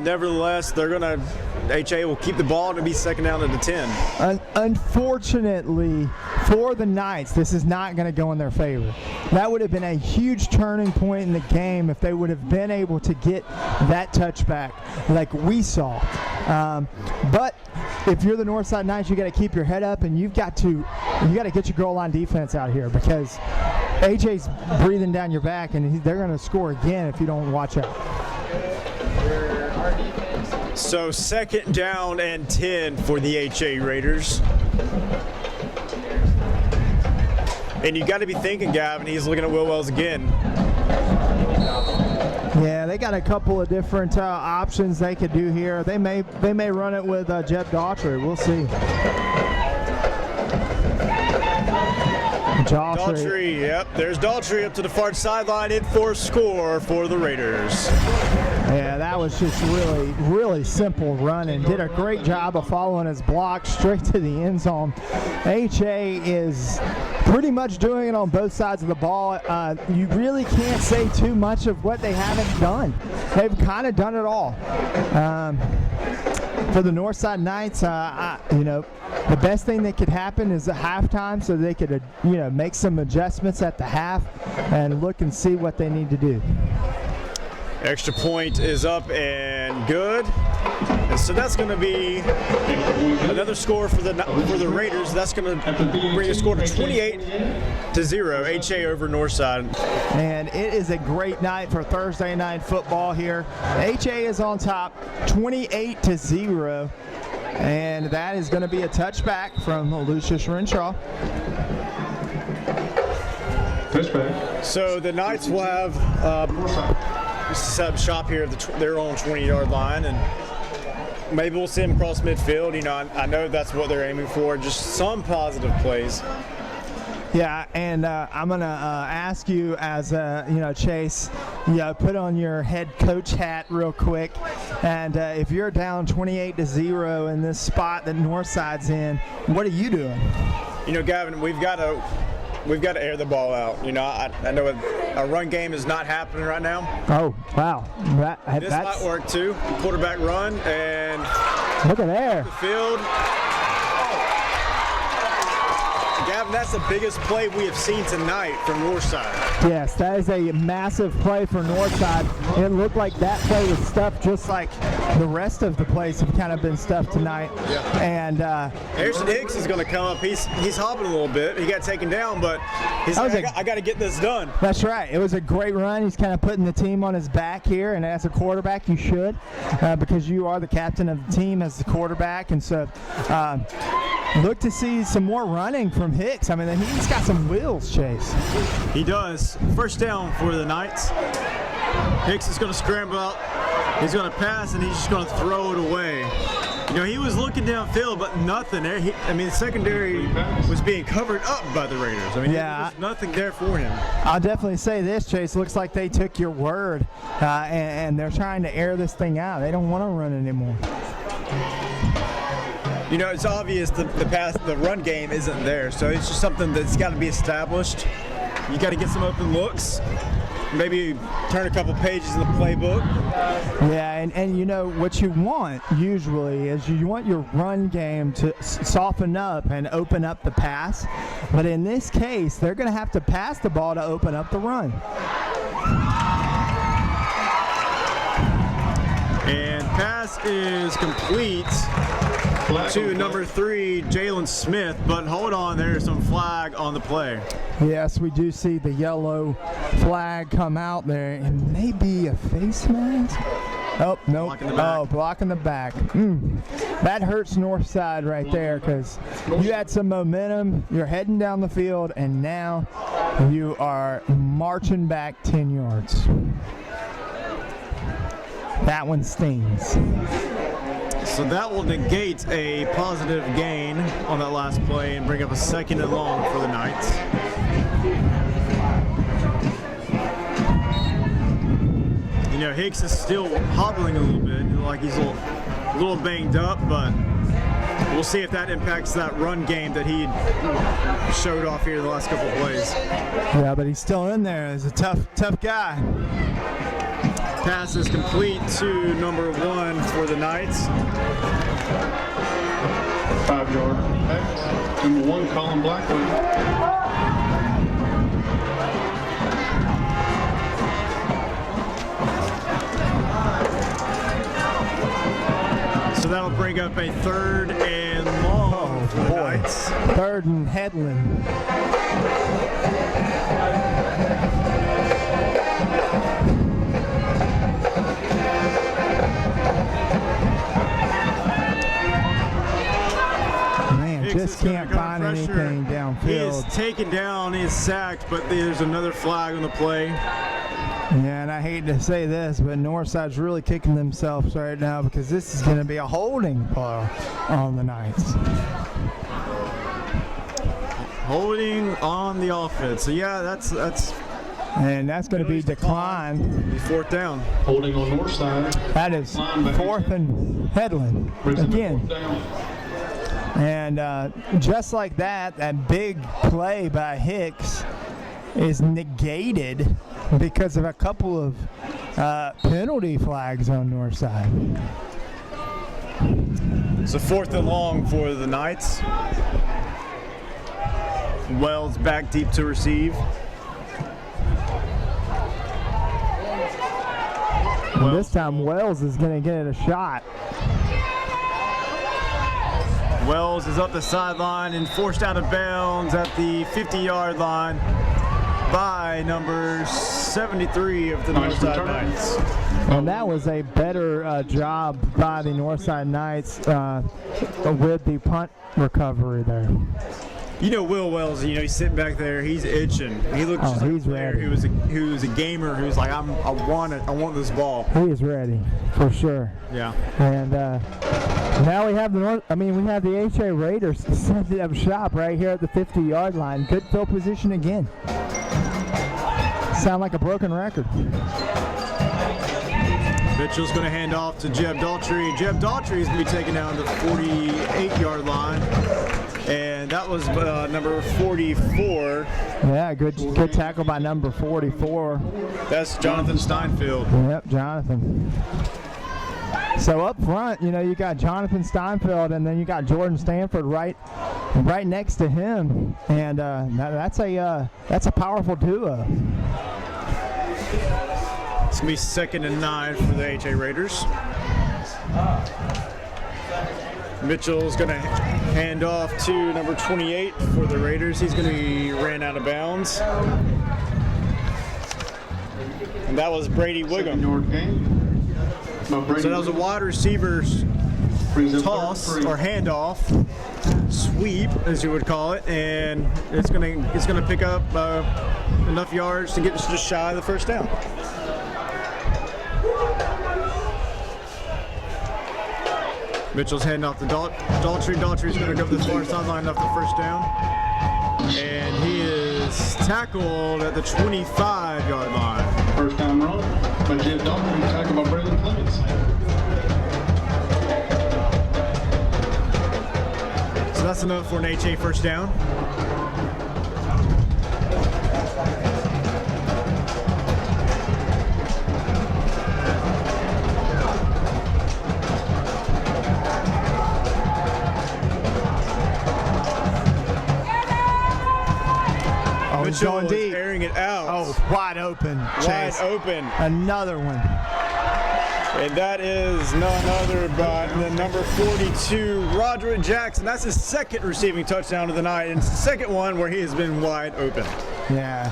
Speaker 3: nevertheless, HA will keep the ball to be second down at the 10.
Speaker 2: Unfortunately for the Knights, this is not going to go in their favor. That would have been a huge turning point in the game if they would have been able to get that touchback like we saw. But if you're the Northside Knights, you got to keep your head up, and you got to get your goal line defense out here, because AJ's breathing down your back, and they're going to score again if you don't watch out.
Speaker 3: So second down and 10 for the HA Raiders. And you got to be thinking, Gavin, he's looking at Will Wells again.
Speaker 2: Yeah, they got a couple of different options they could do here. They may run it with Jeb Daughtry. We'll see.
Speaker 3: Daughtry, yep. There's Daughtry up to the far sideline in for a score for the Raiders.
Speaker 2: Yeah, that was just really, really simple run, and did a great job of following his block straight to the end zone. HA is pretty much doing it on both sides of the ball. You really can't say too much of what they haven't done. They've kind of done it all. For the Northside Knights, the best thing that could happen is a halftime, so they could, make some adjustments at the half and look and see what they need to do.
Speaker 3: Extra point is up and good. And so that's going to be another score for the Raiders. That's going to bring the score to 28-0, HA over Northside.
Speaker 2: And it is a great night for Thursday night football here. HA is on top, 28-0. And that is going to be a touchback from Lucius Renshaw.
Speaker 3: So the Knights will have sub shop here at their own 20-yard line, and maybe we'll see them cross midfield. You know, I know that's what they're aiming for, just some positive plays.
Speaker 2: Yeah, and I'm going to ask you as, Chase, put on your head coach hat real quick. And if you're down 28-0 in this spot that Northside's in, what are you doing?
Speaker 3: You know, Gavin, we've got to air the ball out. You know, I know a run game is not happening right now.
Speaker 2: Oh, wow.
Speaker 3: This might work too. Quarterback run and
Speaker 2: look at there.
Speaker 3: The field. Gavin, that's the biggest play we have seen tonight from Northside.
Speaker 2: Yes, that is a massive play for Northside. It looked like that play was stuffed just like the rest of the plays have kind of been stuffed tonight.
Speaker 3: Yeah.
Speaker 2: And
Speaker 3: Harrison Hicks is going to come up. He's hopping a little bit. He got taken down, but he's like, I got to get this done.
Speaker 2: That's right. It was a great run. He's kind of putting the team on his back here, and as a quarterback, you should, because you are the captain of the team as the quarterback. And so look to see some more running from Hicks. I mean, he's got some wheels, Chase.
Speaker 3: He does. First down for the Knights. Hicks is going to scramble out. He's going to pass, and he's just going to throw it away. You know, he was looking downfield, but nothing there. The secondary was being covered up by the Raiders. I mean, there was nothing there for him.
Speaker 2: I'll definitely say this, Chase. Looks like they took your word, and they're trying to air this thing out. They don't want to run anymore.
Speaker 3: You know, it's obvious the run game isn't there, so it's just something that's got to be established. You got to get some open looks, maybe turn a couple pages in the playbook.
Speaker 2: Yeah, and you know what you want usually is you want your run game to soften up and open up the pass, but in this case, they're going to have to pass the ball to open up the run.
Speaker 3: And pass is complete to number 3, Jalen Smith, but hold on, there's some flag on the play.
Speaker 2: Yes, we do see the yellow flag come out there. It may be a face mask. Oh, nope. Blocking the back. That hurts Northside right there because you had some momentum. You're heading down the field, and now you are marching back 10 yards. That one stings.
Speaker 3: So that will negate a positive gain on that last play and bring up a 2nd and long for the Knights. You know, Hicks is still hobbling a little bit, like he's a little banged up, but we'll see if that impacts that run game that he showed off here the last couple of plays.
Speaker 2: Yeah, but he's still in there. He's a tough guy.
Speaker 3: Pass is complete to number 1 for the Knights.
Speaker 4: 5-yard pass. Number 1, Colin Blackwell.
Speaker 3: So that'll bring up a 3rd and long for the Knights.
Speaker 2: 3rd and Headland. Just can't find anything downfield.
Speaker 3: He is taken down, he is sacked, but there's another flag on the play.
Speaker 2: Yeah, and I hate to say this, but Northside's really kicking themselves right now because this is going to be a holding call on the Knights.
Speaker 3: Holding on the offense. So yeah, that's
Speaker 2: and that's going to be declined.
Speaker 3: 4th down.
Speaker 4: Holding on Northside.
Speaker 2: That is 4th and Headland again. And just like that, that big play by Hicks is negated because of a couple of penalty flags on Northside.
Speaker 3: So 4th and long for the Knights. Wells back deep to receive.
Speaker 2: And this time Wells is going to get a shot.
Speaker 3: Wells is up the sideline and forced out of bounds at the 50-yard line by number 73 of the Northside Knights.
Speaker 2: And that was a better job by the Northside Knights with the punt recovery there.
Speaker 3: You know Will Wells, he's sitting back there, he's itching. He looks just like a player who was a gamer who's like, I want this ball.
Speaker 2: He is ready, for sure.
Speaker 3: Yeah.
Speaker 2: And now we have we have the HA Raiders setting up shop right here at the 50-yard line. Good field position again. Sound like a broken record.
Speaker 3: Mitchell's going to hand off to Jeb Daltrey. Jeb Daltrey is going to be taken down to the 48-yard line. And that was number 44.
Speaker 2: Yeah, good tackle by number 44.
Speaker 3: That's Jonathan Steinfeld.
Speaker 2: Yep, Jonathan. So up front, you got Jonathan Steinfeld, and then you got Jordan Stanford right next to him, and that's a powerful duo.
Speaker 3: It's gonna be 2nd and 9 for the HA Raiders. Mitchell's gonna hand off to number 28 for the Raiders. He's gonna be ran out of bounds. And that was Brady Wiggum. So that was a wide receiver's toss or handoff, sweep as you would call it, and it's gonna pick up enough yards to get us just shy of the first down. Mitchell's heading off to Daltrey. Daltrey's going to go to the far sideline off the first down. And he is tackled at the 25-yard line.
Speaker 4: First down run by Jeb Daltrey, tackled by Braylon Clemens.
Speaker 3: So that's enough for an HA first down. Mitchell is airing it out.
Speaker 2: Oh, wide open. Chase.
Speaker 3: Wide open.
Speaker 2: Another one.
Speaker 3: And that is none other but the number 42, Roderick Jackson. That's his 2nd receiving touchdown of the night, and it's the 2nd one where he has been wide open.
Speaker 2: Yeah,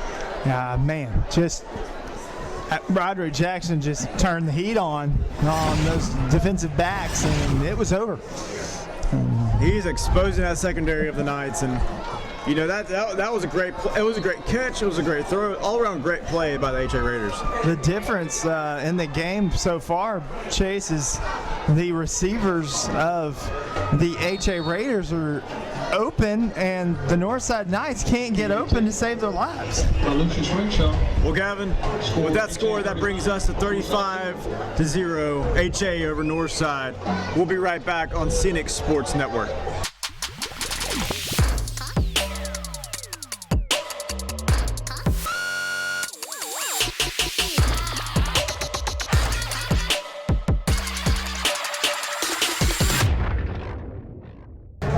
Speaker 2: man, just Roderick Jackson just turned the heat on those defensive backs, and it was over.
Speaker 3: He's exposing that secondary of the Knights, and that was a great play. It was a great catch. It was a great throw. All-around great play by the HA Raiders.
Speaker 2: The difference in the game so far, Chase, is the receivers of the HA Raiders are open, and the Northside Knights can't get open to save their lives.
Speaker 3: Well, Gavin, with that score, that brings us to 35-0 HA over Northside. We'll be right back on Scenic Sports Network.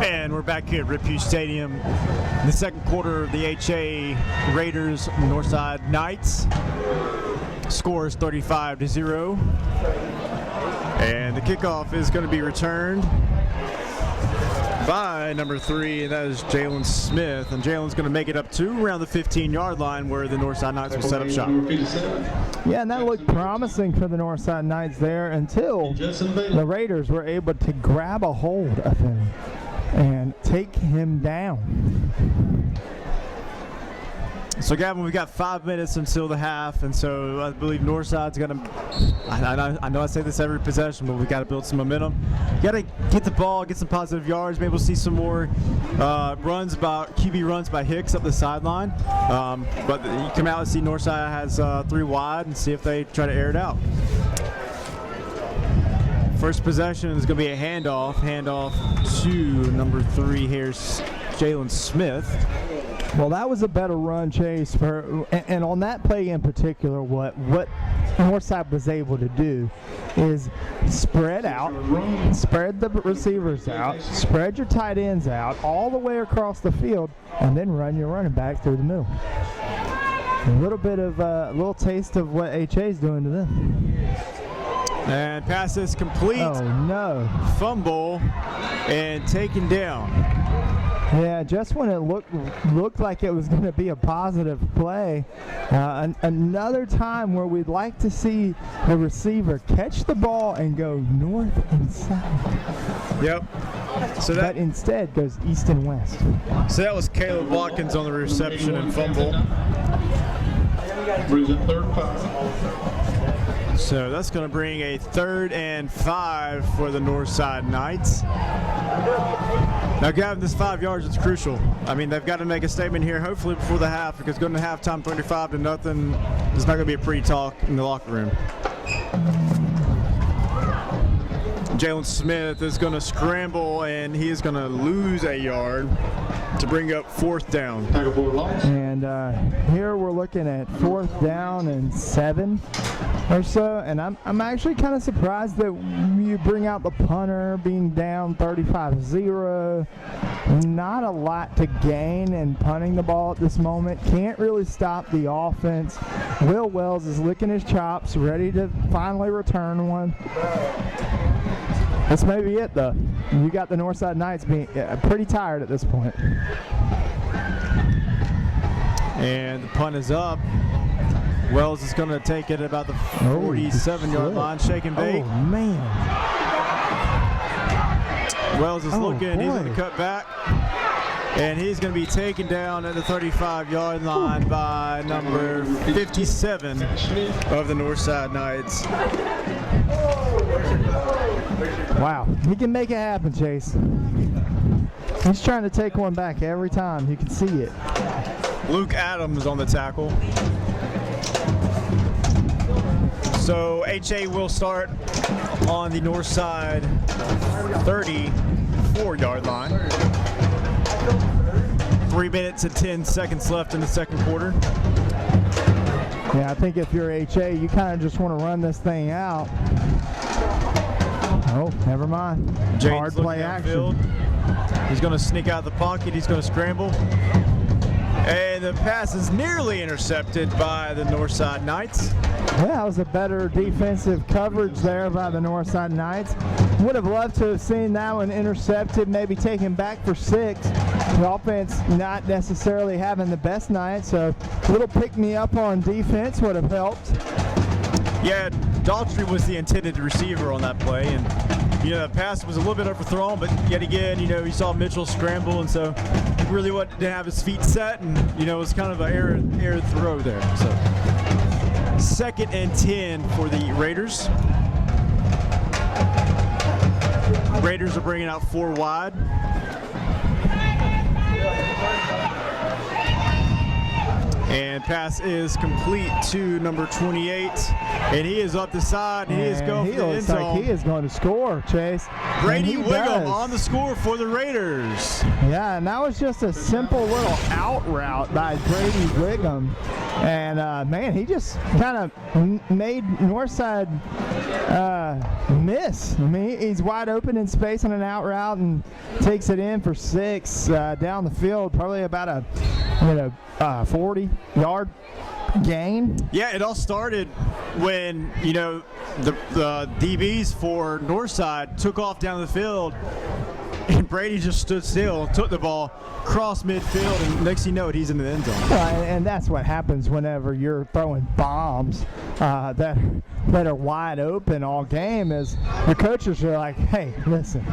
Speaker 3: And we're back here at Rip Hughes Stadium. In the second quarter of the HA Raiders Northside Knights. Score is 35-0. And the kickoff is going to be returned by number 3, and that is Jalen Smith. And Jalen's going to make it up to around the 15-yard line where the Northside Knights will set up shop.
Speaker 2: Yeah, and that looked promising for the Northside Knights there until the Raiders were able to grab a hold of him and take him down.
Speaker 3: So, Gavin, we've got 5 minutes until the half, and so I believe Northside's going to – I know I say this every possession, but we've got to build some momentum. You got to get the ball, get some positive yards. Maybe we'll see some more QB runs by Hicks up the sideline. But you come out and see Northside has 3 wide and see if they try to air it out. First possession is going to be a handoff to number 3 here, Jalen Smith.
Speaker 2: Well, that was a better run, Chase. And on that play in particular, what Northside was able to do is spread out, spread the receivers out, spread your tight ends out all the way across the field, and then run your running back through the middle. A little taste of what HA is doing to them.
Speaker 3: And pass is complete.
Speaker 2: Oh, no.
Speaker 3: Fumble and taken down.
Speaker 2: Yeah, just when it looked like it was going to be a positive play. Another time where we'd like to see the receiver catch the ball and go north and south.
Speaker 3: Yep.
Speaker 2: But instead goes east and west.
Speaker 3: So that was Caleb Watkins on the reception and fumble.
Speaker 4: Brings it 3rd and 5.
Speaker 3: So that's going to bring a 3rd and 5 for the Northside Knights. Now, Gavin, this 5 yards is crucial. I mean, they've got to make a statement here, hopefully before the half, because going to halftime 35-0, it's not going to be a pretty talk in the locker room. Jalen Smith is going to scramble, and he is going to lose a yard to bring up 4th down.
Speaker 2: And here we're looking at 4th down and 7 or so, and I'm actually kind of surprised that you bring out the punter being down 35-0. Not a lot to gain in punting the ball at this moment. Can't really stop the offense. Will Wells is licking his chops, ready to finally return one. This may be it, though. You got the Northside Knights being pretty tired at this point.
Speaker 3: And the punt is up. Wells is going to take it about the 47-yard line, shake and bake.
Speaker 2: Oh, man.
Speaker 3: Wells is looking. He's going to cut back. And he's going to be taken down at the 35-yard line by number 57 of the Northside Knights.
Speaker 2: Wow, he can make it happen, Chase. He's trying to take one back every time. You can see it.
Speaker 3: Luke Adams on the tackle. So HA will start on the north side 34-yard line. 3 minutes and 10 seconds left in the second quarter.
Speaker 2: Yeah, I think if you're HA, you kind of just want to run this thing out. Oh, never mind. Hard play action.
Speaker 3: He's going to sneak out of the pocket. He's going to scramble. And the pass is nearly intercepted by the Northside Knights.
Speaker 2: Yeah, that was a better defensive coverage there by the Northside Knights. Would have loved to have seen that one intercepted, maybe taken back for 6. The offense not necessarily having the best night, so a little pick-me-up on defense would have helped.
Speaker 3: Yeah, Daltrey was the intended receiver on that play, and the pass was a little bit overthrown, but yet again, you saw Mitchell scramble, and so he really didn't have his feet set, and it was kind of an error throw there. So 2nd and 10 for the Raiders. Raiders are bringing out 4 wide. And pass is complete to number 28, and he is up the side. And he is going for the end zone.
Speaker 2: Like he is going to score, Chase.
Speaker 3: Brady Wiggum on the score for the Raiders.
Speaker 2: Yeah, and that was just a simple little out route by Brady Wiggum, and man, he just kind of made Northside miss. I mean, he's wide open in space on an out route and takes it in for 6 down the field, probably about a 40-yard gain.
Speaker 3: Yeah, it all started when the DBs for Northside took off down the field, and Brady just stood still, took the ball, crossed midfield, and next thing you know it, he's in the end zone.
Speaker 2: And that's what happens whenever you're throwing bombs that are wide open all game. Is the coaches are like, hey, listen,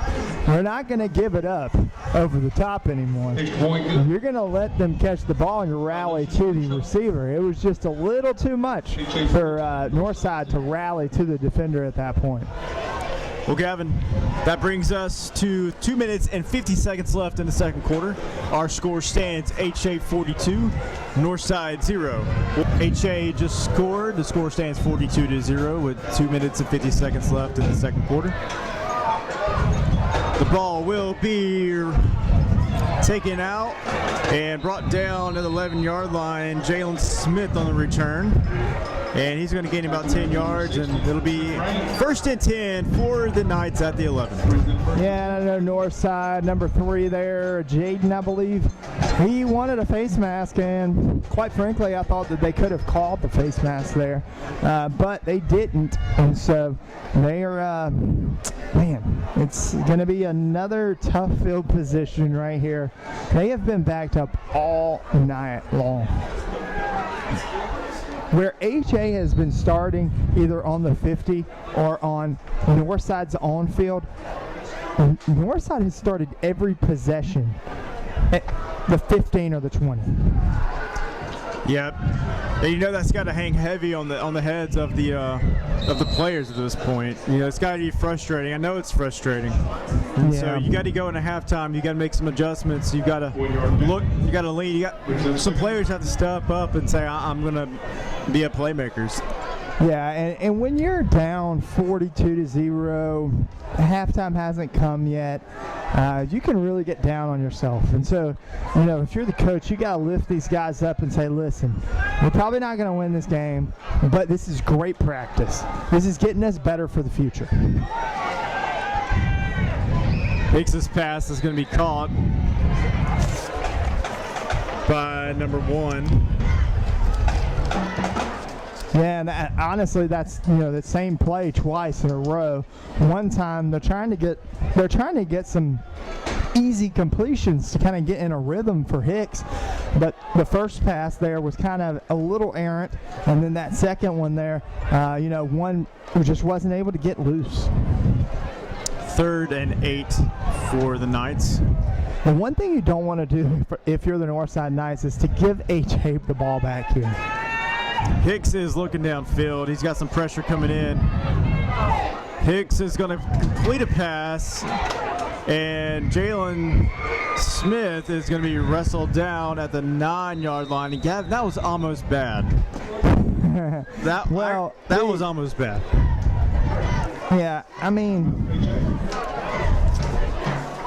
Speaker 2: we're not going to give it up over the top anymore. You're going to let them catch the ball and rally to the receiver. It was just a little too much for Northside to rally to the defender at that point.
Speaker 3: Well, Gavin, that brings us to 2 minutes and 50 seconds left in the second quarter. Our score stands HA 42, Northside 0. HA just scored. The score stands 42-0 with 2 minutes and 50 seconds left in the second quarter. The ball will be taken out and brought down at the 11-yard line. Jalen Smith on the return. And he's going to gain about 10 yards, and it'll be 1st and 10 for the Knights at the 11.
Speaker 2: Yeah, I know Northside, number 3 there, Jaden, I believe. He wanted a face mask, and quite frankly, I thought that they could have called the face mask there, but they didn't. And so they are, man, it's going to be another tough field position right here. They have been backed up all night long. Where HA has been starting either on the 50 or on Northside's on field, Northside has started every possession at the 15 or the 20.
Speaker 3: Yep. And you know that's got to hang heavy on the heads of the players at this point. You know, it's got to be frustrating. I know it's frustrating. And so you got to go into halftime. You got to make some adjustments. You got to look. You got to lead. You got some players have to step up and say, "I'm going to be a playmakers."
Speaker 2: Yeah, and when you're down 42-0, halftime hasn't come yet, you can really get down on yourself. And so, you know, if you're the coach, you got to lift these guys up and say, listen, we're probably not going to win this game, but this is great practice. This is getting us better for the future.
Speaker 3: Hicks' pass is going to be caught by number 1.
Speaker 2: Yeah, and honestly, that's, you know, the same play twice in a row. One time they're trying to get some easy completions to kind of get in a rhythm for Hicks, but the first pass there was kind of a little errant, and then that second one there, you know, one just wasn't able to get loose.
Speaker 3: 3rd and 8 for the Knights.
Speaker 2: The one thing you don't want to do if you're the Northside Knights is to give HA the ball back here.
Speaker 3: Hicks is looking downfield. He's got some pressure coming in. Hicks is going to complete a pass, and Jalen Smith is going to be wrestled down at the 9-yard line. And that was almost bad. That was almost bad.
Speaker 2: Yeah, I mean,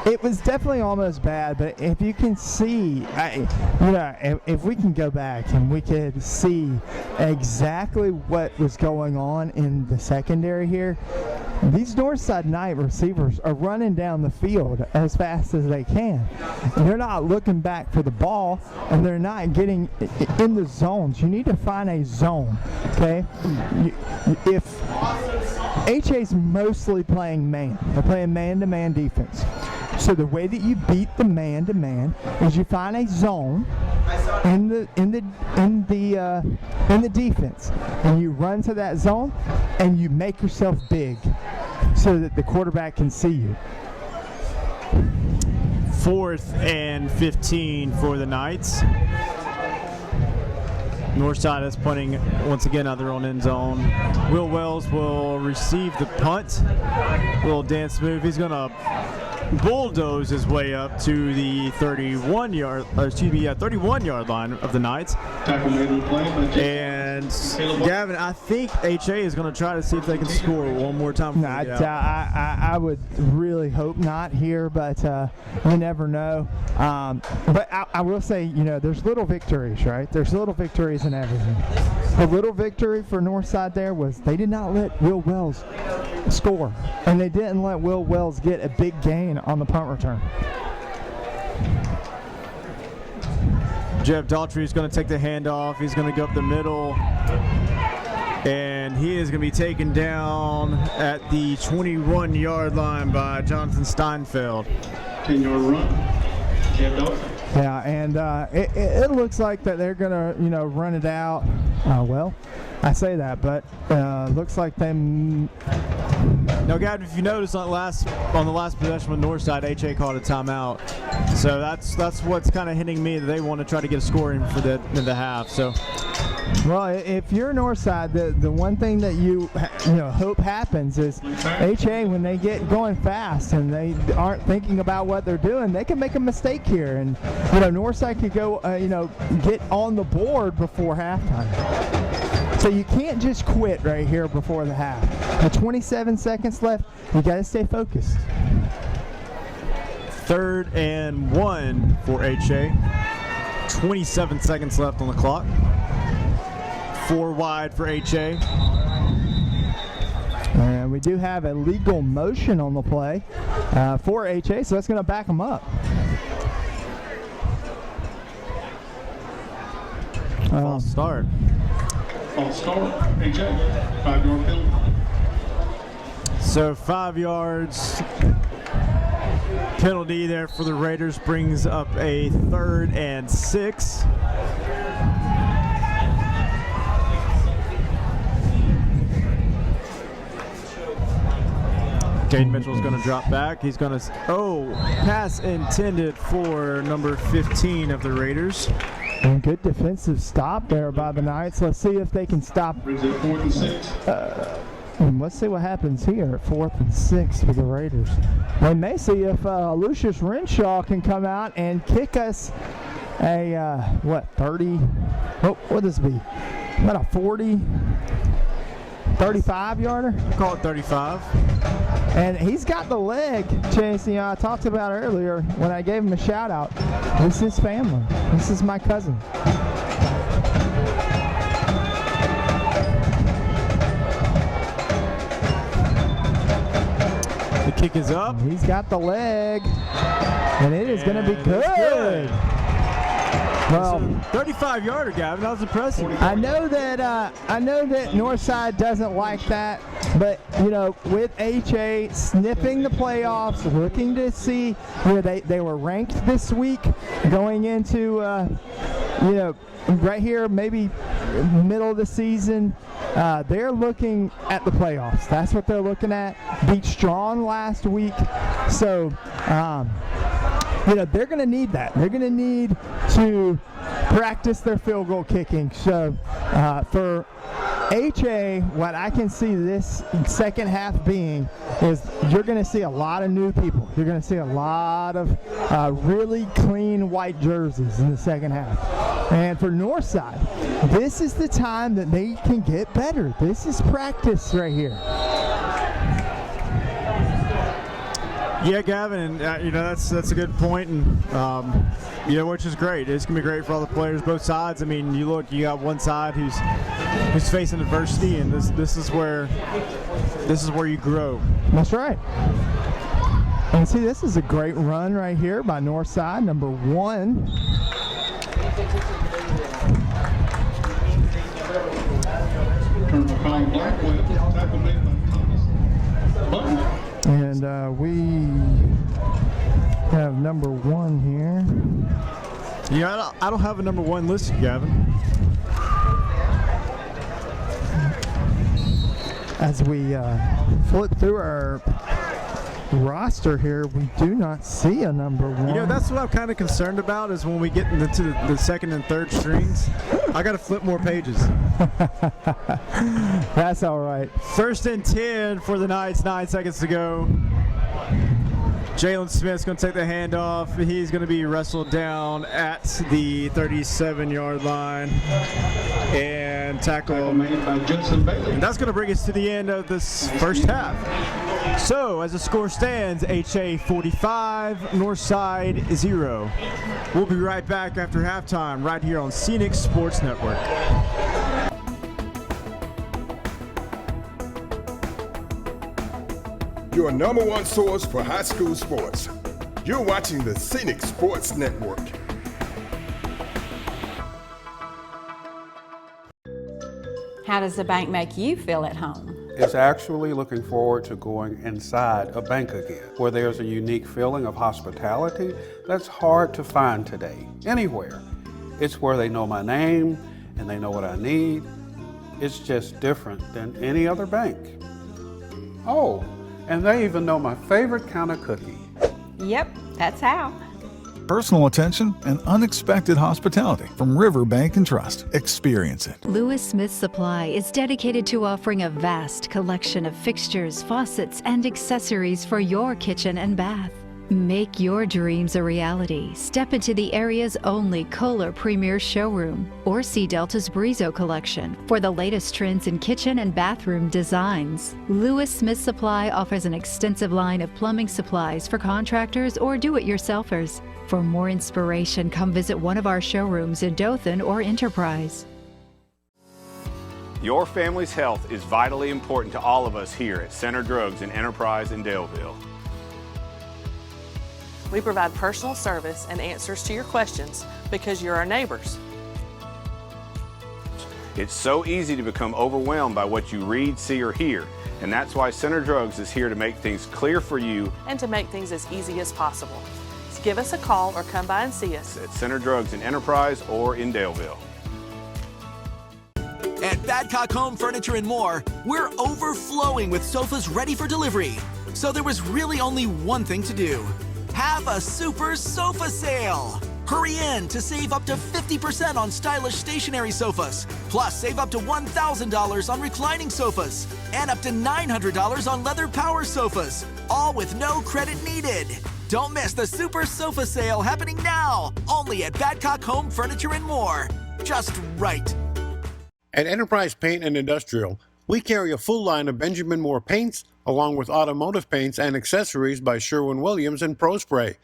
Speaker 2: it was definitely almost bad, but if you can see, if we can go back and we could see exactly what was going on in the secondary here, these Northside Knight receivers are running down the field as fast as they can. And they're not looking back for the ball, and they're not getting in the zones. You need to find a zone, okay? If HA's mostly playing man, they're playing man-to-man defense. So the way that you beat the man-to-man is you find a zone in the defense, and you run to that zone, and you make yourself big so that the quarterback can see you.
Speaker 3: 4th and 15 for the Knights. Northside is punting once again out their own end zone. Will Wells will receive the punt. Little dance move. He's going to bulldoze his way up to the 31-yard line of the Knights. And Gavin, I think HA is going to try to see if they can score one more time.
Speaker 2: I would really hope not here, but you never know. But I will say, you know, there's little victories, right? There's little victories in everything. The little victory for Northside there was they did not let Will Wells score, and they didn't let Will Wells get a big gain on the punt return.
Speaker 3: Jeff Daughtry is going to take the handoff. He's going to go up the middle, and he is going to be taken down at the 21-yard line by Jonathan Steinfeld.
Speaker 4: 10-yard run. Jeff Daughtry.
Speaker 2: Yeah, and it looks like that they're going to, you know, run it out. Well, I say that, but looks like they.
Speaker 3: Now, Gavin, if you notice on the last possession with Northside, HA called a timeout. So that's what's kind of hitting me that they want to try to get a score in for the half. So.
Speaker 2: Well, if you're Northside, the one thing that you hope happens is HA, when they get going fast and they aren't thinking about what they're doing, they can make a mistake here, and Northside could go get on the board before halftime. So you can't just quit right here before the half. With 27 seconds left, you got to stay focused.
Speaker 3: 3rd and 1 for HA. 27 seconds left on the clock. 4 wide for HA.
Speaker 2: And we do have a legal motion on the play for HA, so that's going to back them up.
Speaker 3: False start.
Speaker 4: False start. HA. 5-yard penalty.
Speaker 3: So 5 yards penalty there for the Raiders brings up a 3rd and 6. Caden Mitchell's going to drop back. He's going to, pass intended for number 15 of the Raiders.
Speaker 2: And good defensive stop there by the Knights. Let's see if they can stop.
Speaker 4: Brings it 4th and 6.
Speaker 2: And let's see what happens here at 4th and 6 for the Raiders. We may see if Lucius Renshaw can come out and kick us a, 30? Oh, what does this be? About a 40, 35-yarder?
Speaker 3: Call it 35.
Speaker 2: And he's got the leg, Chase. You know, I talked about earlier when I gave him a shout out. This is family. This is my cousin.
Speaker 3: The kick is up.
Speaker 2: He's got the leg, and it is going to be good. Well,
Speaker 3: 35-yarder, Gavin. That was impressive.
Speaker 2: I know that Northside doesn't like that, but you know, with HA sniffing the playoffs, looking to see where they were ranked this week, going into right here, maybe middle of the season. They're looking at the playoffs. That's what they're looking at. Beat Strong last week, so. They're going to need that. They're going to need to practice their field goal kicking. So for HA, what I can see this second half being is you're going to see a lot of new people. You're going to see a lot of really clean white jerseys in the second half. And for Northside, this is the time that they can get better. This is practice right here.
Speaker 3: Yeah, Gavin, and that's a good point, and which is great. It's gonna be great for all the players, both sides. I mean, you got one side who's facing adversity, and this is where you grow.
Speaker 2: That's right. And see, this is a great run right here by Northside, number 1.
Speaker 4: Colonel Kyle Blackwell. Tackle made by Thomas Button.
Speaker 2: And we have number 1 here.
Speaker 3: Yeah, I don't have a number 1 listed, Gavin.
Speaker 2: As we flip through our roster here, we do not see a number 1.
Speaker 3: That's what I'm kind of concerned about is when we get into the second and third strings, I got to flip more pages.
Speaker 2: That's all right.
Speaker 3: 1st and 10 for the Knights, 9 seconds to go. Jalen Smith's going to take the handoff. He's going to be wrestled down at the 37-yard line and tackle.
Speaker 4: Made by Judson Bailey.
Speaker 3: And that's going to bring us to the end of this first half. So, as the score stands, HA 45, Northside 0. We'll be right back after halftime right here on Scenic Sports Network.
Speaker 1: Your number 1 source for high school sports. You're watching the Scenic Sports Network.
Speaker 8: How does the bank make you feel at home?
Speaker 9: It's actually looking forward to going inside a bank again, where there's a unique feeling of hospitality that's hard to find today, anywhere. It's where they know my name and they know what I need. It's just different than any other bank. Oh, and they even know my favorite kind of cookie.
Speaker 8: Yep, that's how.
Speaker 10: Personal attention and unexpected hospitality from River Bank and Trust. Experience it.
Speaker 11: Lewis Smith Supply is dedicated to offering a vast collection of fixtures, faucets, and accessories for your kitchen and bath. Make your dreams a reality. Step into the area's only Kohler Premier Showroom or see Delta's Brizo collection for the latest trends in kitchen and bathroom designs. Lewis Smith Supply offers an extensive line of plumbing supplies for contractors or do-it-yourselfers. For more inspiration, come visit one of our showrooms in Dothan or Enterprise.
Speaker 7: Your family's health is vitally important to all of us here at Center Drugs and Enterprise in Daleville.
Speaker 12: We provide personal service and answers to your questions because you're our neighbors.
Speaker 7: It's so easy to become overwhelmed by what you read, see, or hear, and that's why Center Drugs is here to make things clear for you
Speaker 12: and to make things as easy as possible. So give us a call or come by and see us
Speaker 7: at Center Drugs and Enterprise or in Daleville.
Speaker 6: At Badcock Home Furniture and More, we're overflowing with sofas ready for delivery. So there was really only one thing to do. Have a super sofa sale! Hurry in to save up to 50% on stylish stationary sofas. Plus, save up to $1,000 on reclining sofas. And up to $900 on leather power sofas. All with no credit needed. Don't miss the super sofa sale happening now. Only at Badcock Home Furniture and More. Just right.
Speaker 13: At Enterprise Paint and Industrial, we carry a full line of Benjamin Moore paints, along with automotive paints and accessories by Sherwin-Williams and ProSpray.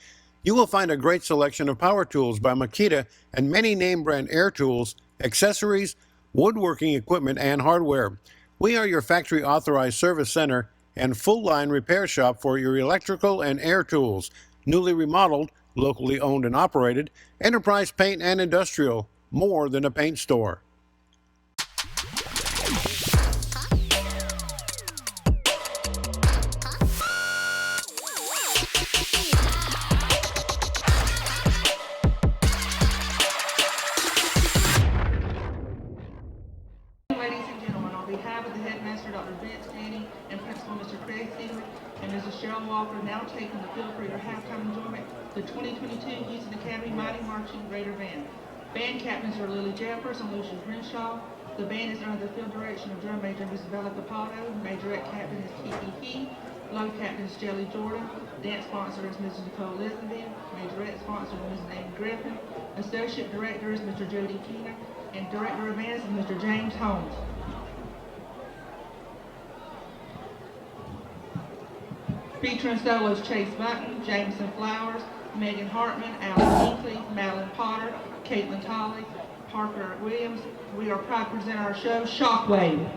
Speaker 13: You will find a great selection of power tools by Makita and many name brand air tools, accessories, woodworking equipment, and hardware. We are your factory authorized service center and full line repair shop for your electrical and air tools. Newly remodeled, locally owned and operated, Enterprise Paint and Industrial, more than a paint store.
Speaker 14: Now taking the field for your halftime enjoyment, the 2022 Houston Academy Mighty Marching Raider Band. Band captains are Lily Jeffers and Lucius Renshaw. The band is under the field direction of Drum Major Mrs. Bella Capato. Majorette captain is Kiki He. Low captain is Jelly Jordan. Dance sponsor is Mrs. Nicole Lisenby. Majorette sponsor is Mrs. Amy Griffin. Associate director is Mr. Jody Keener. And director of bands is Mr. James Holmes. Featuring solos Chase Button, Jameson Flowers, Megan Hartman, Alan Hinkley, Madeline Potter, Caitlin Tolley, Parker Williams. We are proud to present our show, Shockwave.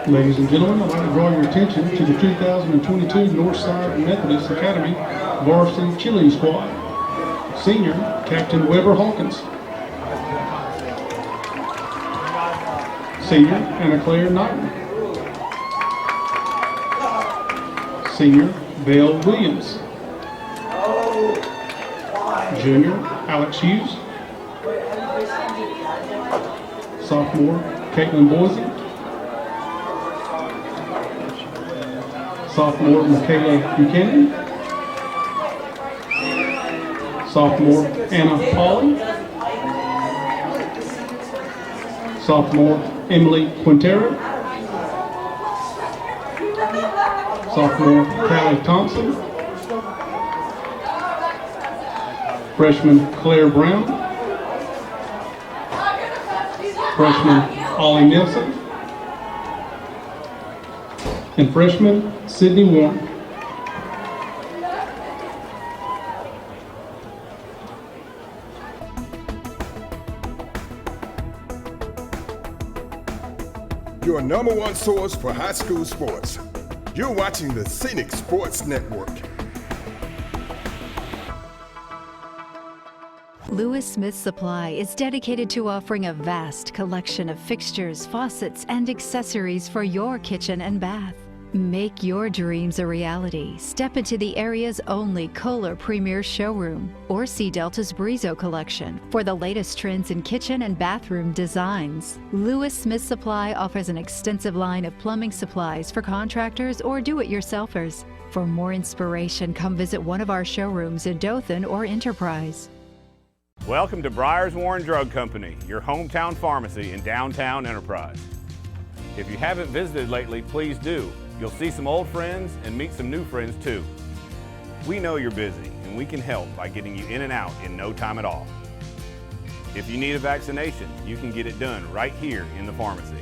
Speaker 4: Ladies and gentlemen, I'd like to draw your attention to the 2022 Northside Methodist Academy Varsity Cheerleading Squad. Senior, Captain Weber Hawkins. Senior, Anna Claire Knighton. Senior, Belle Williams. Junior, Alex Hughes. Sophomore, Caitlin Boise. Sophomore, Michaela Buchanan. Sophomore, Anna Pauley. Sophomore, Emily Quintero. Sophomore, Callie Thompson. Freshman, Claire Brown. Freshman, Ollie Nelson. And freshman, Sydney Warren.
Speaker 1: Your number one source for high school sports. You're watching the Scenic Sports Network.
Speaker 11: Lewis Smith Supply is dedicated to offering a vast collection of fixtures, faucets, and accessories for your kitchen and bath. Make your dreams a reality. Step into the area's only Kohler Premier Showroom or see Delta's Brizo collection for the latest trends in kitchen and bathroom designs. Lewis Smith Supply offers an extensive line of plumbing supplies for contractors or do-it-yourselfers. For more inspiration, come visit one of our showrooms in Dothan or Enterprise.
Speaker 7: Welcome to Briars Warren Drug Company, your hometown pharmacy in downtown Enterprise. If you haven't visited lately, please do. You'll see some old friends and meet some new friends too. We know you're busy and we can help by getting you in and out in no time at all. If you need a vaccination, you can get it done right here in the pharmacy.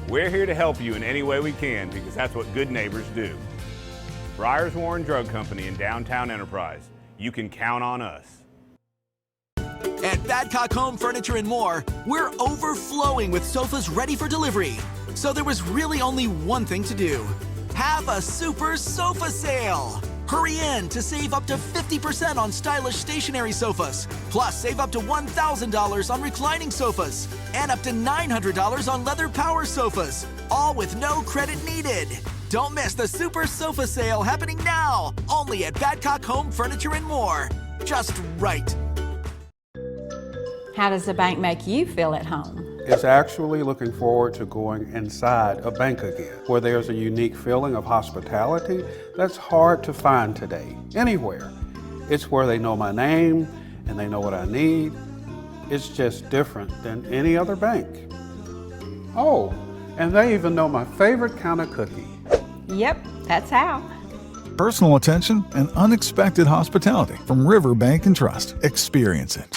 Speaker 7: We're here to help you in any way we can because that's what good neighbors do. Briars Warren Drug Company in downtown Enterprise. You can count on us.
Speaker 6: At Badcock Home Furniture and More, we're overflowing with sofas ready for delivery. So there was really only one thing to do. Have a super sofa sale. Hurry in to save up to 50% on stylish stationary sofas. Plus, save up to $1,000 on reclining sofas. And up to $900 on leather power sofas. All with no credit needed. Don't miss the super sofa sale happening now. Only at Badcock Home Furniture and More. Just right.
Speaker 8: How does the bank make you feel at home?
Speaker 9: It's actually looking forward to going inside a bank again, where there's a unique feeling of hospitality that's hard to find today, anywhere. It's where they know my name and they know what I need. It's just different than any other bank. Oh, and they even know my favorite kind of cookie.
Speaker 8: Yep, that's how.
Speaker 10: Personal attention and unexpected hospitality from River Bank and Trust. Experience it.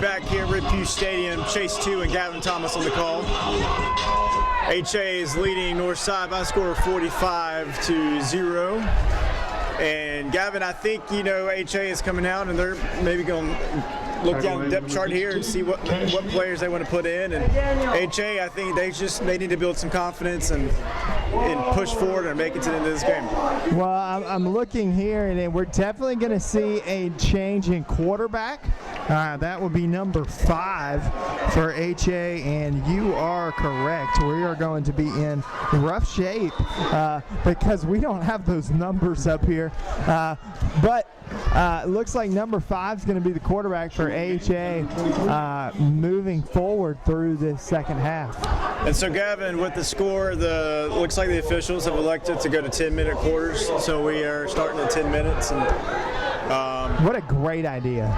Speaker 3: Back here at Rip Stadium, Chase 2 and Gavin Thomas on the call. HA is leading Northside by a score of 45-0. And Gavin, I think, you know, HA is coming out and they're maybe going to look down the depth chart here and see what players they want to put in. And HA, I think they need to build some confidence and push forward and make it to the end of this game.
Speaker 2: Well, I'm looking here, and we're definitely going to see a change in quarterback. That would be number 5 for HA, and you are correct. We are going to be in rough shape because we don't have those numbers up here. But it looks like number 5 is going to be the quarterback for AHA moving forward through the second half.
Speaker 3: And so, Gavin, with the score, looks like the officials have elected to go to 10-minute quarters. So we are starting at 10 minutes. And
Speaker 2: what a great idea!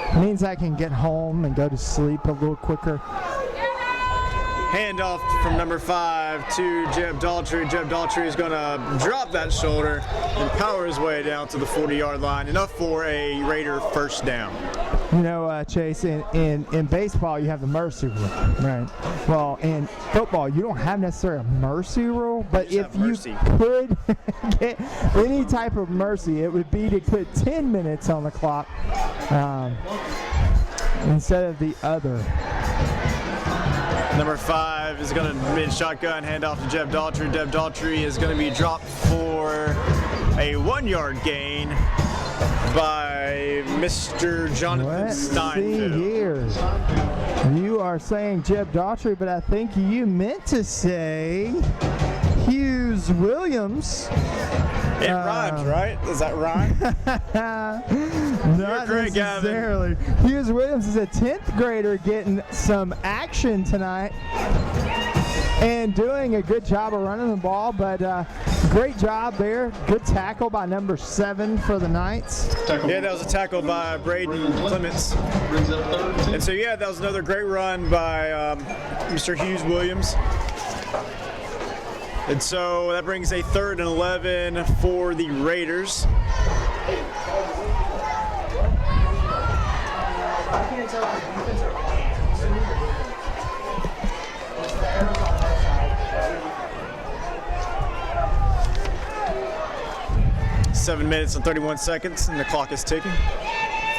Speaker 2: It means I can get home and go to sleep a little quicker.
Speaker 3: Handoff from number 5 to Jeb Daltrey. Jeb Daltrey is going to drop that shoulder and power his way down to the 40-yard line. Enough for a Raider first down.
Speaker 2: You know, Chase, in baseball, you have the mercy rule, right? Well, in football, you don't have necessarily a mercy rule, but if you could get any type of mercy, it would be to put 10 minutes on the clock instead of the other.
Speaker 3: Number 5 is going to mid shotgun, hand off to Jeb Daughtry. Jeb Daughtry is going to be dropped for a 1-yard gain by Mr. Jonathan Steinfeld.
Speaker 2: See here. You are saying Jeb Daughtry, but I think you meant to say Hughes Williams.
Speaker 3: It rhymes, right? Does that rhyme?
Speaker 2: Not necessarily. Hughes Williams is a 10th grader getting some action tonight and doing a good job of running the ball, but great job there. Good tackle by number 7 for the Knights.
Speaker 3: Yeah, that was a tackle by Braden Clements. And so, yeah, that was another great run by Mr. Hughes Williams. And so that brings a 3rd and 11 for the Raiders. Seven minutes and 31 seconds, and the clock is ticking.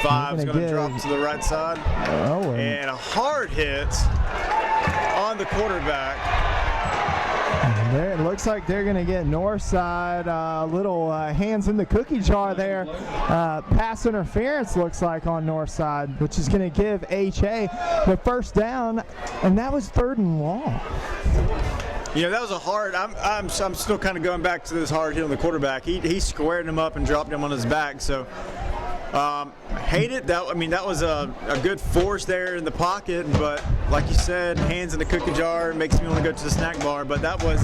Speaker 3: 5 is going to drop to the right side. And a hard hit on the quarterback.
Speaker 2: There, it looks like they're going to get Northside little hands in the cookie jar there. Pass interference looks like on Northside, which is going to give HA the first down, and that was 3rd and long.
Speaker 3: You know, that was a hard. I'm still kind of going back to this hard hit on the quarterback. He squared him up and dropped him on his back. So hate it. That was a good force there in the pocket, but like you said, hands in the cookie jar makes me want to go to the snack bar. But that was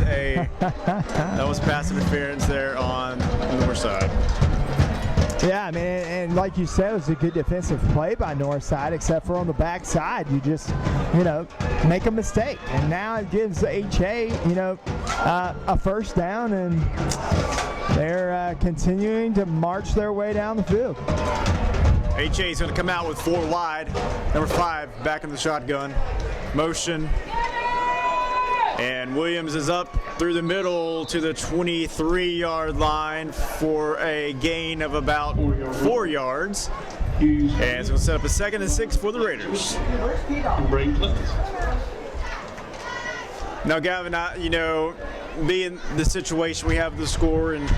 Speaker 3: pass interference there on the north side.
Speaker 2: Yeah, I mean, and like you said, it was a good defensive play by Northside, except for on the backside, you just, make a mistake. And now it gives HA, a first down, and they're continuing to march their way down the field.
Speaker 3: HA is going to come out with 4 wide. Number 5 back in the shotgun. Motion. And Williams is up through the middle to the 23-yard line for a gain of about 4 yards. And it's going to set up a 2nd and 6 for the Raiders. Now, Gavin, being the situation we have the score and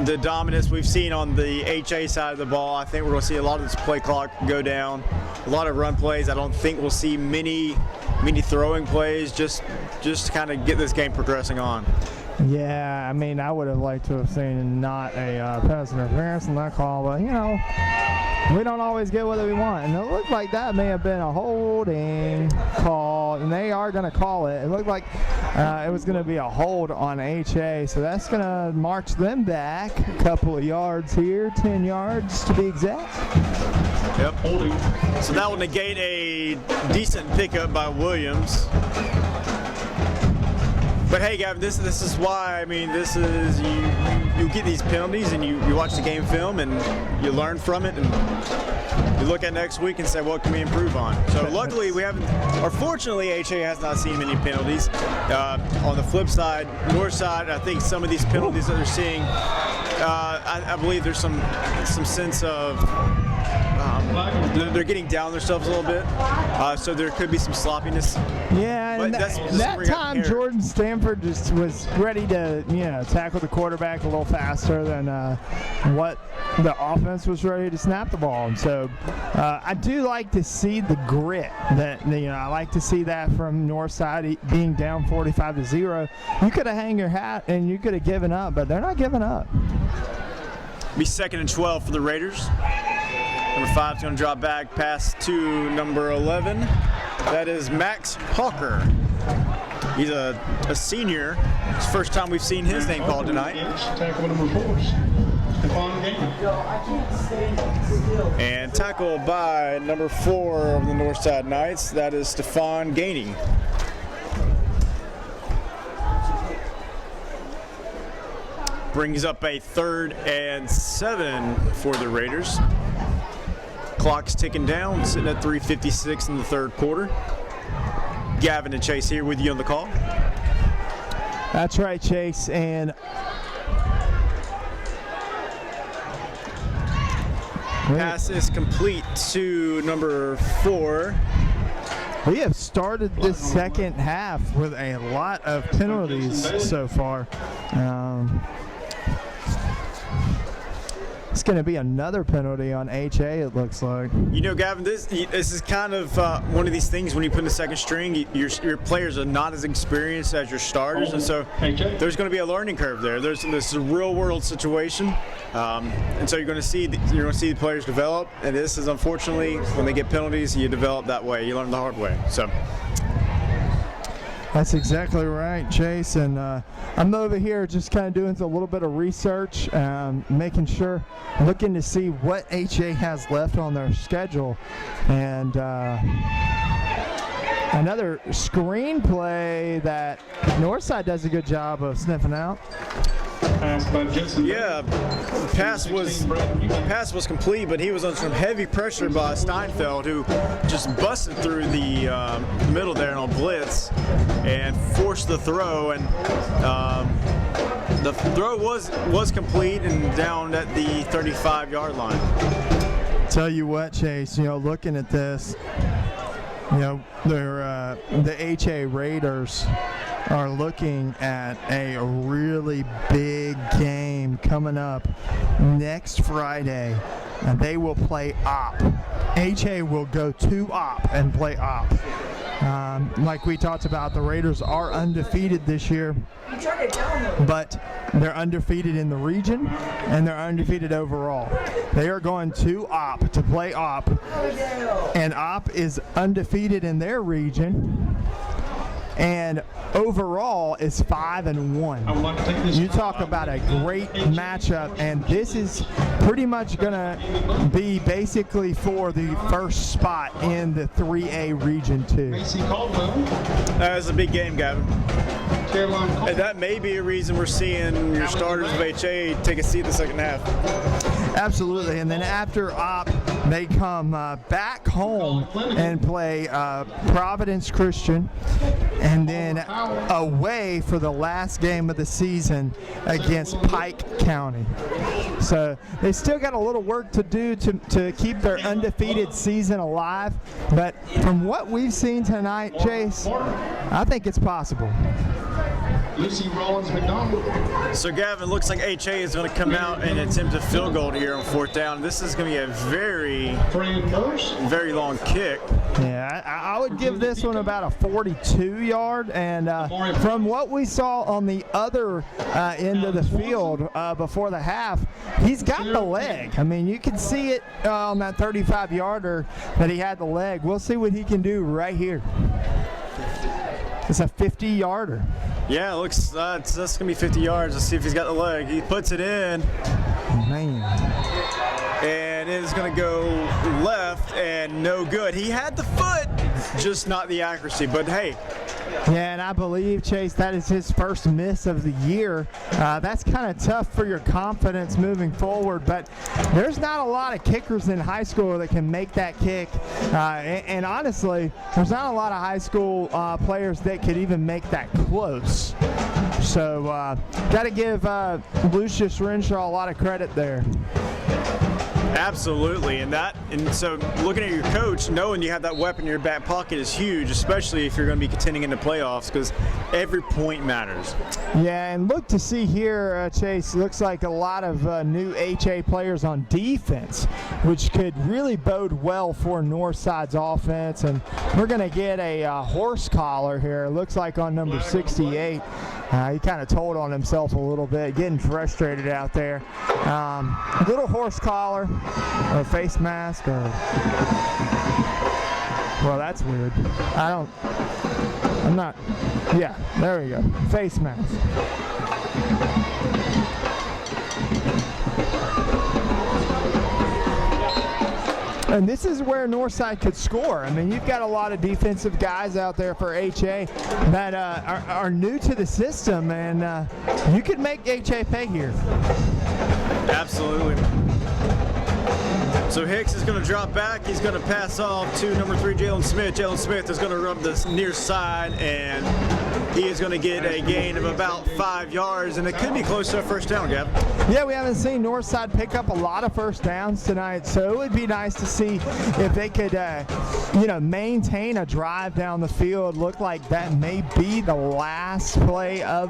Speaker 3: the dominance we've seen on the HA side of the ball, I think we're going to see a lot of this play clock go down. A lot of run plays. I don't think we'll see many throwing plays, just to kind of get this game progressing on.
Speaker 2: Yeah, I mean, I would have liked to have seen not a pass interference in that call, but, we don't always get what we want. And it looked like that may have been a holding call, and they are going to call it. It looked like it was going to be a hold on HA, so that's going to march them back a couple of yards here, 10 yards to be exact.
Speaker 3: Yep. So that will negate a decent pickup by Williams. But hey, Gavin, this is why. I mean, this is you get these penalties and you watch the game film and you learn from it and you look at next week and say, what can we improve on? So luckily we haven't, or fortunately, HA has not seen many penalties. On the flip side, north side, I think some of these penalties that they're seeing, I believe there's some sense of they're getting down themselves a little bit, so there could be some sloppiness.
Speaker 2: Yeah, and that time Jordan Stanford just was ready to tackle the quarterback a little faster than what the offense was ready to snap the ball. And so I do like to see the grit that I like to see that from Northside being down 45-0. You could have hung your hat and you could have given up, but they're not giving up.
Speaker 3: Be 2nd and 12 for the Raiders. Number 5 is going to drop back, pass to number 11. That is Max Hawker. He's a senior. It's the first time we've seen his name called tonight.
Speaker 4: Tackle number 4, Stephon Gainey.
Speaker 3: And tackled by number 4 of the Northside Knights. That is Stephon Gainey. Brings up a 3rd and 7 for the Raiders. Clock's ticking down, sitting at 3:56 in the third quarter. Gavin and Chase here with you on the call.
Speaker 2: That's right, Chase. And
Speaker 3: pass is complete to number 4.
Speaker 2: We have started this second half with a lot of penalties so far. It's going to be another penalty on HA, it looks like.
Speaker 3: You know, Gavin, this is kind of one of these things when you put in the second string, your players are not as experienced as your starters, and so there's going to be a learning curve there. This is a real-world situation, and so you're going to see the players develop. And this is, unfortunately, when they get penalties, you develop that way. You learn the hard way. So.
Speaker 2: That's exactly right, Chase. And I'm over here just kind of doing a little bit of research, making sure, looking to see what HA has left on their schedule. And another screenplay that Northside does a good job of sniffing out.
Speaker 3: Yeah, pass was complete, but he was under some heavy pressure by Steinfeld, who just busted through the middle there on blitz and forced the throw. And the throw was complete and down at the 35-yard line.
Speaker 2: Tell you what, Chase, looking at this, they're the HA Raiders are looking at a really big game coming up next Friday, and they will play Op. HA will go to Op and play Op. Like we talked about, the Raiders are undefeated this year, but they're undefeated in the region and they're undefeated overall. They are going to Op to play Op, and Op is undefeated in their region and overall is 5-1. You talk about a great matchup, and this is pretty much going to be basically for the first spot in the 3A region too.
Speaker 3: That's a big game, Gavin. And that may be a reason we're seeing your starters of HA take a seat in the second half.
Speaker 2: Absolutely, and then after Op, they come back home and play Providence Christian, and then away for the last game of the season against Pike County. So they still got a little work to do to keep their undefeated season alive, but from what we've seen tonight, Chase, I think it's possible.
Speaker 4: Lucy Rollins McDonald.
Speaker 3: So Gavin, looks like HA is going to come out and attempt a field goal here on 4th down. This is going to be a very long kick.
Speaker 2: Yeah, I would give this one about a 42-yard, and from what we saw on the other end of the field before the half, he's got the leg. I mean, you can see it on that 35-yarder that he had the leg. We'll see what he can do right here. It's a 50-yarder.
Speaker 3: Yeah, it looks that's going to be 50 yards. Let's see if he's got the leg. He puts it in.
Speaker 2: Man.
Speaker 3: And it is going to go left and no good. He had the foot, just not the accuracy. But hey.
Speaker 2: Yeah, and I believe, Chase, that is his first miss of the year. That's kind of tough for your confidence moving forward, but there's not a lot of kickers in high school that can make that kick. And honestly, there's not a lot of high school players that could even make that close. So got to give Lucius Renshaw a lot of credit there.
Speaker 3: Absolutely, and so looking at your coach, knowing you have that weapon in your back pocket is huge, especially if you're going to be contending in the playoffs, because every point matters.
Speaker 2: Yeah, and look to see here, Chase, looks like a lot of new HA players on defense, which could really bode well for Northside's offense. And we're going to get a horse collar here. It looks like on number 68. He kind of told on himself a little bit, getting frustrated out there. Little horse collar or face mask or, well, that's weird. I'm not, yeah, there we go. Face mask. And this is where Northside could score. I mean, you've got a lot of defensive guys out there for HA that are new to the system, and you could make HA pay here.
Speaker 3: Absolutely. So Hicks is going to drop back. He's going to pass off to number 3, Jalen Smith. Jalen Smith is going to run the near side, and he is going to get a gain of about 5 yards, and it could be close to a first down, Gavin.
Speaker 2: Yeah, we haven't seen Northside pick up a lot of first downs tonight, so it would be nice to see if they could, maintain a drive down the field. Look like that may be the last play of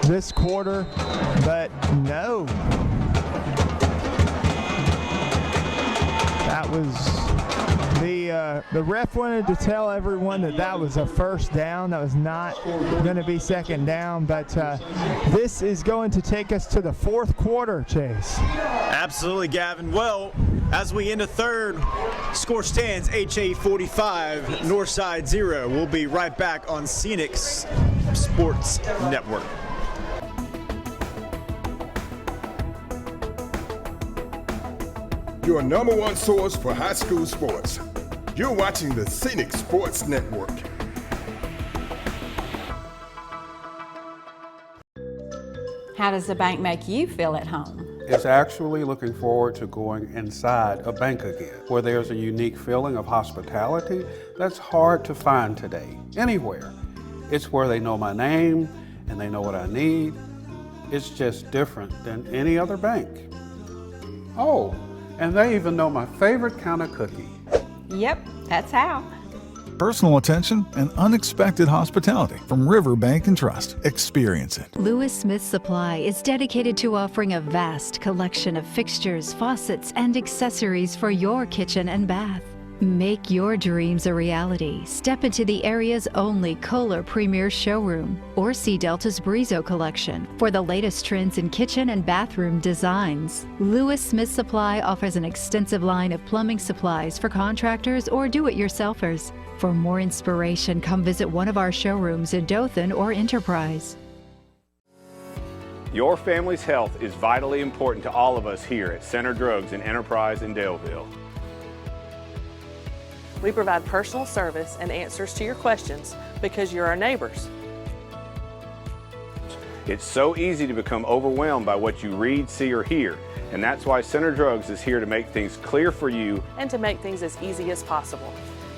Speaker 2: this quarter, but no. That was the ref wanted to tell everyone that was a first down. That was not going to be second down, but this is going to take us to the fourth quarter, Chase.
Speaker 3: Absolutely, Gavin. Well, as we end the third, score stands HA 45, Northside 0. We'll be right back on Scenic Sports Network.
Speaker 1: Your number one source for high school sports. You're watching the Scenic Sports Network.
Speaker 8: How does the bank make you feel at home?
Speaker 9: It's actually looking forward to going inside a bank again, where there's a unique feeling of hospitality that's hard to find today, anywhere. It's where they know my name and they know what I need. It's just different than any other bank. Oh, and they even know my favorite kind of cookie.
Speaker 8: Yep, that's how.
Speaker 10: Personal attention and unexpected hospitality from River Bank and Trust. Experience it.
Speaker 11: Lewis Smith Supply is dedicated to offering a vast collection of fixtures, faucets, and accessories for your kitchen and bath. Make your dreams a reality. Step into the area's only Kohler Premier Showroom or see Delta's Brizo collection for the latest trends in kitchen and bathroom designs. Lewis Smith Supply offers an extensive line of plumbing supplies for contractors or do-it-yourselfers. For more inspiration, come visit one of our showrooms in Dothan or Enterprise.
Speaker 7: Your family's health is vitally important to all of us here at Center Drugs in Enterprise in Daleville.
Speaker 12: We provide personal service and answers to your questions because you're our neighbors.
Speaker 7: It's so easy to become overwhelmed by what you read, see, or hear, and that's why Center Drugs is here to make things clear for you
Speaker 12: and to make things as easy as possible.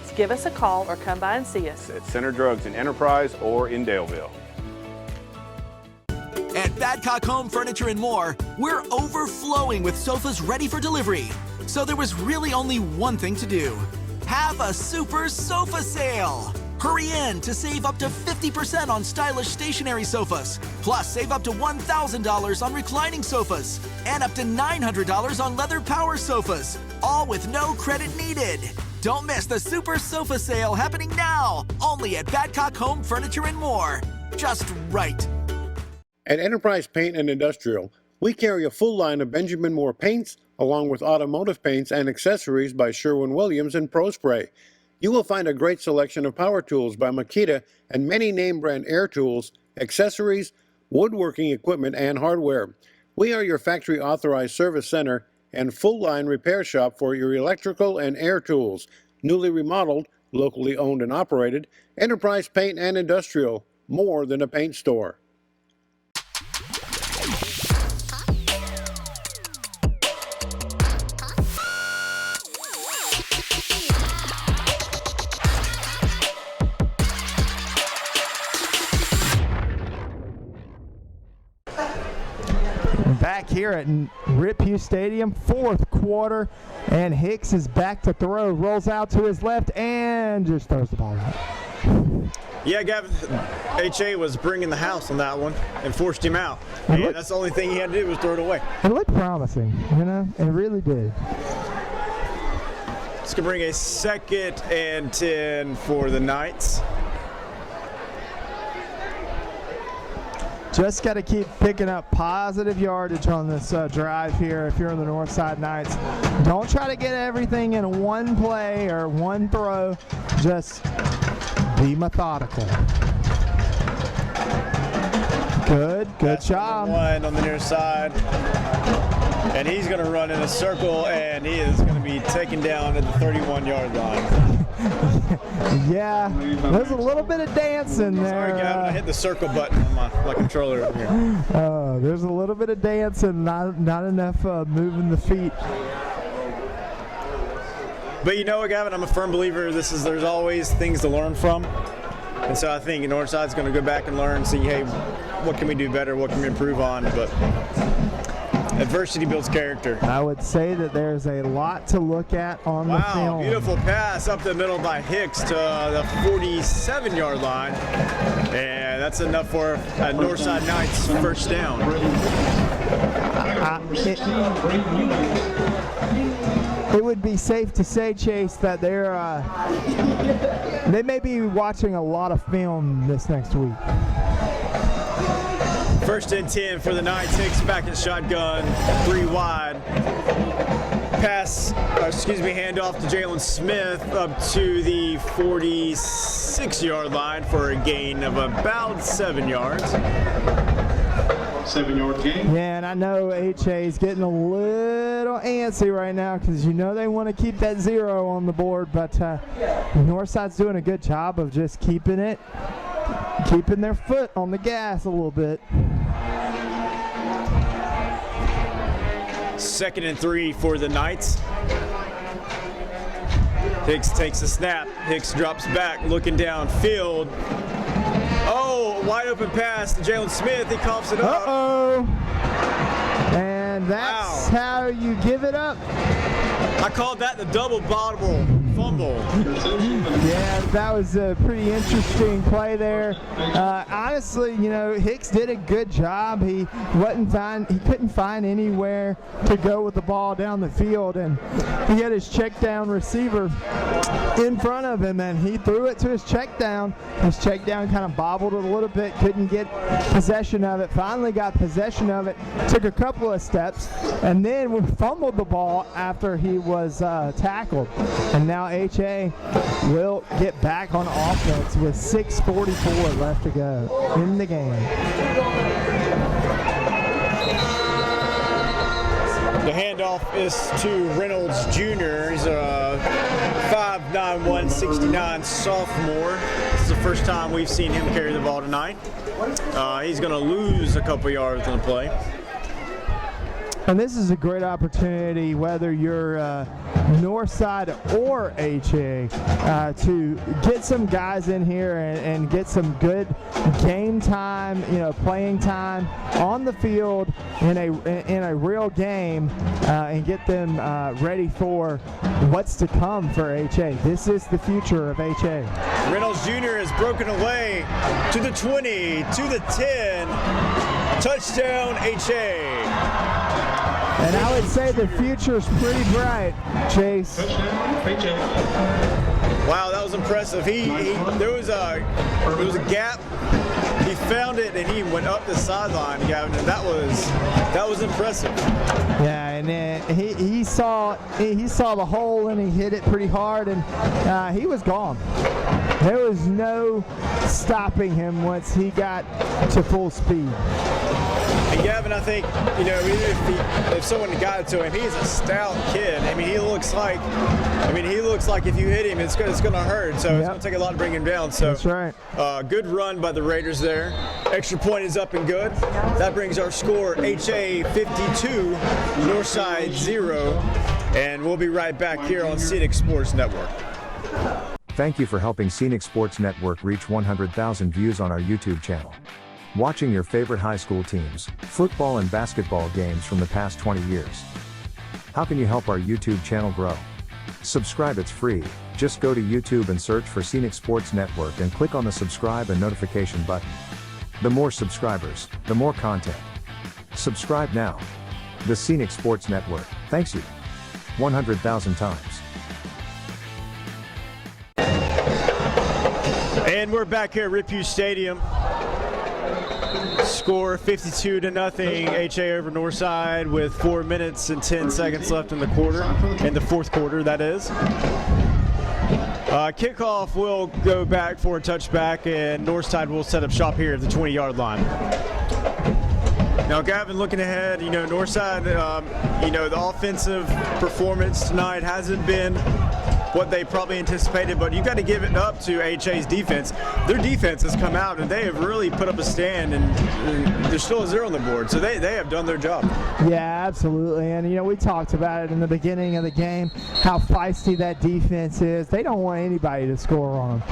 Speaker 12: So give us a call or come by and see us
Speaker 7: at Center Drugs in Enterprise or in Daleville.
Speaker 6: At Badcock Home Furniture and More, we're overflowing with sofas ready for delivery. So there was really only one thing to do. Have a super sofa sale! Hurry in to save up to 50% on stylish stationary sofas, plus save up to $1,000 on reclining sofas, and up to $900 on leather power sofas, all with no credit needed. Don't miss the super sofa sale happening now, only at Badcock Home Furniture and More. Just right.
Speaker 13: At Enterprise Paint and Industrial, we carry a full line of Benjamin Moore paints, along with automotive paints and accessories by Sherwin-Williams and Pro Spray. You will find a great selection of power tools by Makita and many name brand air tools, accessories, woodworking equipment, and hardware. We are your factory authorized service center and full line repair shop for your electrical and air tools. Newly remodeled, locally owned and operated, Enterprise Paint and Industrial, more than a paint store.
Speaker 2: Back here at Rip Hughes Stadium, fourth quarter, and Hicks is back to throw, rolls out to his left, and just throws the ball out.
Speaker 3: Yeah, Gavin, HA was bringing the house on that one and forced him out. And that's the only thing he had to do was throw it away.
Speaker 2: It looked promising, you know, it really did.
Speaker 3: It's going to bring a 2nd and 10 for the Knights.
Speaker 2: Just got to keep picking up positive yardage on this drive here if you're in the Northside Knights. Don't try to get everything in one play or one throw. Just be methodical. Good job.
Speaker 3: One on the near side. And he's going to run in a circle, and he is going to be taken down at the 31-yard line.
Speaker 2: Yeah, there's a little bit of dancing there.
Speaker 3: Sorry, Gavin, I hit the circle button on my controller over here.
Speaker 2: There's a little bit of dancing, not enough moving the feet.
Speaker 3: But you know what, Gavin, I'm a firm believer there's always things to learn from. And so I think Northside's going to go back and learn, see, hey, what can we do better, what can we improve on? But adversity builds character.
Speaker 2: I would say that there's a lot to look at on the film.
Speaker 3: Wow, beautiful pass up the middle by Hicks to the 47-yard line. And that's enough for Northside Knights first down.
Speaker 2: It would be safe to say, Chase, that they may be watching a lot of film this next week.
Speaker 3: First and 10 for the Knights. Hicks back in shotgun, 3 wide. Handoff to Jalen Smith up to the 46-yard line for a gain of about 7 yards.
Speaker 4: 7-yard gain.
Speaker 2: Yeah, and I know HA is getting a little antsy right now because you know they want to keep that 0 on the board, but Northside's doing a good job of just keeping their foot on the gas a little bit.
Speaker 3: 2nd and 3 for the Knights. Hicks takes a snap. Hicks drops back, looking downfield. Oh, wide open pass to Jalen Smith. He coughs it up.
Speaker 2: Uh-oh. And that's how you give it up.
Speaker 3: I called that the double bobble fumble.
Speaker 2: Yeah, that was a pretty interesting play there. Honestly, you know, Hicks did a good job. He couldn't find anywhere to go with the ball down the field, and he had his check down receiver in front of him, and he threw it to his check down. His check down kind of bobbled it a little bit, couldn't get possession of it. Finally got possession of it, took a couple of steps, and then fumbled the ball after he was tackled. And now HA will get back on offense with 6:44 left to go in the game.
Speaker 3: The handoff is to Reynolds Jr. He's a 5'9", 169 sophomore. This is the first time we've seen him carry the ball tonight. He's going to lose a couple yards on the play.
Speaker 2: And this is a great opportunity, whether you're Northside or HA, to get some guys in here and get some good game time, playing time on the field in a real game, and get them ready for what's to come for HA. This is the future of HA.
Speaker 3: Reynolds Jr. is broken away to the 20, to the 10. Touchdown, HA.
Speaker 2: And I would say the future's pretty bright, Chase.
Speaker 3: Wow, that was impressive. There was a gap. He found it and he went up the sideline, Gavin, and that was impressive.
Speaker 2: Yeah, and then he saw the hole and he hit it pretty hard, and he was gone. There was no stopping him once he got to full speed.
Speaker 3: And Gavin, I think, even if someone got it to him, he's a stout kid. I mean, he looks like if you hit him, it's going to hurt. So it's going to take a lot to bring him down. So
Speaker 2: that's right.
Speaker 3: Good run by the Raiders there. Extra point is up and good. That brings our score HA 52, Northside 0. And we'll be right back here on Scenic Sports Network.
Speaker 5: Thank you for helping Scenic Sports Network reach 100,000 views on our YouTube channel. Watching your favorite high school teams, football and basketball games from the past 20 years. How can you help our YouTube channel grow? Subscribe, it's free. Just go to YouTube and search for Scenic Sports Network and click on the subscribe and notification button. The more subscribers, the more content. Subscribe now. The Scenic Sports Network, thanks you. 100,000 times.
Speaker 3: And we're back here at Rip Hughes Stadium. Score 52-0, HA over Northside with 4 minutes and 10 seconds left in the fourth quarter, that is. Kickoff will go back for a touchback, and Northside will set up shop here at the 20-yard line. Now, Gavin, looking ahead, Northside, the offensive performance tonight hasn't been what they probably anticipated, but you've got to give it up to HA's defense. Their defense has come out and they have really put up a stand, and there's still a 0 on the board, so they have done their job.
Speaker 2: Yeah, absolutely. And, you know, we talked about it in the beginning of the game, how feisty that defense is. They don't want anybody to score on them.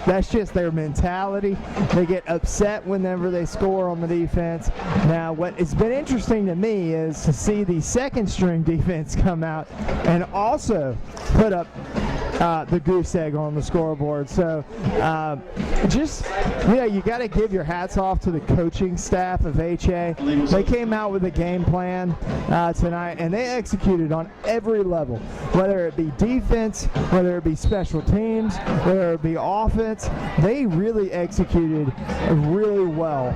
Speaker 2: That's just their mentality. They get upset whenever they score on the defense. Now, what has been interesting to me is to see the second string defense come out and also put up the goose egg on the scoreboard. So you got to give your hats off to the coaching staff of HA. They came out with a game plan tonight, and they executed on every level, whether it be defense, whether it be special teams, whether it be offense. They really executed really well.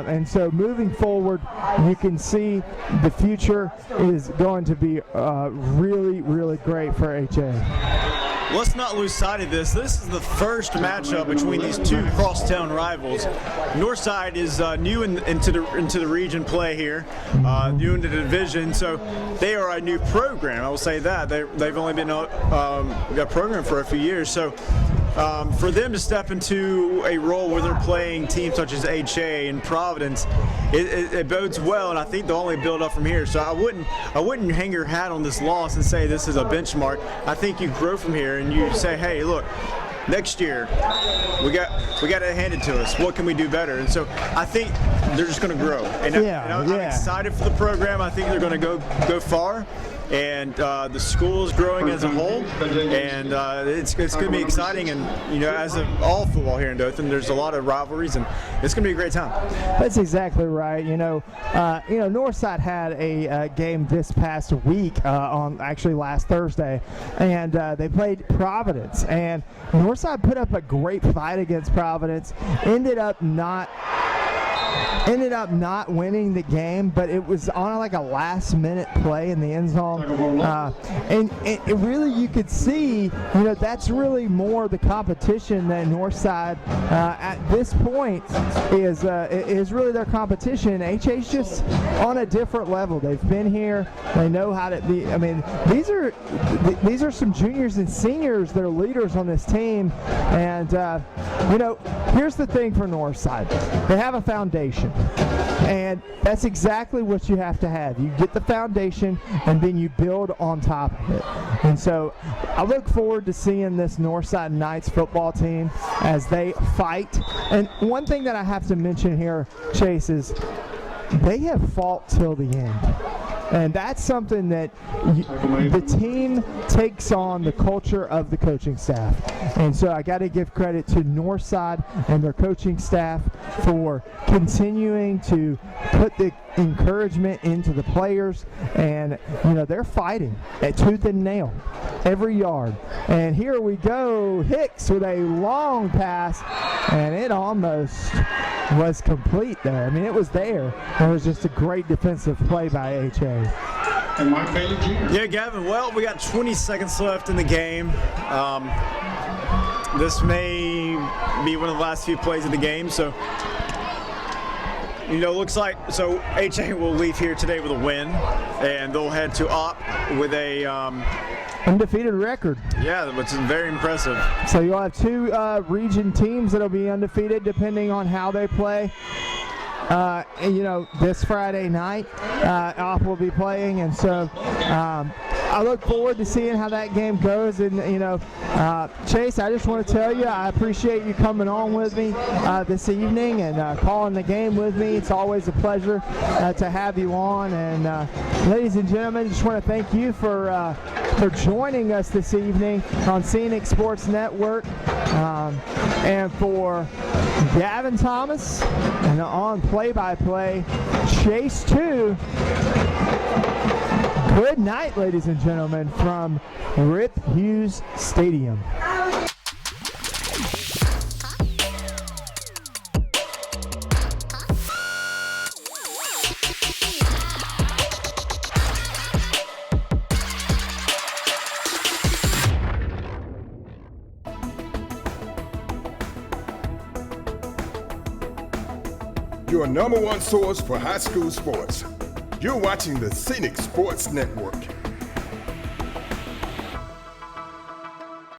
Speaker 2: And so moving forward, you can see the future is going to be really, really great for HA.
Speaker 3: Let's not lose sight of this. This is the first matchup between these two crosstown rivals. Northside is new into the region play here, new into the division, so they are a new program. I will say that they've only been a program for a few years. So for them to step into a role where they're playing teams such as HA and Providence, it bodes well, and I think they'll only build up from here. So I wouldn't hang your hat on this loss and say this is a benchmark. I think you grow from here and you say, hey, look, next year we got it handed to us. What can we do better? And so I think they're just going to grow. And I'm excited for the program. I think they're going to go far. And the school is growing as a whole, and it's going to be exciting. And as of all football here in Dothan, there's a lot of rivalries, and it's going to be a great time.
Speaker 2: That's exactly right. Northside had a game this past week on actually last Thursday, and they played Providence, and Northside put up a great fight against Providence. Ended up not winning the game, but it was on like a last-minute play in the end zone, and it really, you could see, that's really more the competition that Northside at this point is really their competition. HA's just on a different level. They've been here. They know how to be. I mean, these are some juniors and seniors that are leaders on this team, and here's the thing for Northside. They have a foundation. And that's exactly what you have to have. You get the foundation, and then you build on top of it. And so I look forward to seeing this Northside Knights football team as they fight. And one thing that I have to mention here, Chase, is they have fought till the end. And that's something that the team takes on the culture of the coaching staff. And so I got to give credit to Northside and their coaching staff for continuing to put the encouragement into the players. And, they're fighting at tooth and nail every yard. And here we go, Hicks with a long pass, and it almost was complete there. I mean, it was there. It was just a great defensive play by HA.
Speaker 4: And Mike Bailey Jr.
Speaker 3: Yeah, Gavin, well, we got 20 seconds left in the game. This may be one of the last few plays of the game, so looks like HA will leave here today with a win, and they'll head to Op with a
Speaker 2: undefeated record.
Speaker 3: Yeah, which is very impressive.
Speaker 2: So you'll have two region teams that'll be undefeated depending on how they play. This Friday night, Op will be playing, and so I look forward to seeing how that game goes. And Chase, I just want to tell you, I appreciate you coming on with me this evening and calling the game with me. It's always a pleasure to have you on. And ladies and gentlemen, just want to thank you for joining us this evening on Scenic Sports Network, and for Gavin Thomas, and on play-by-play, Chase 2. Good night, ladies and gentlemen, from Rip Hughes Stadium.
Speaker 1: Your number one source for high school sports. You're watching the Scenic Sports Network.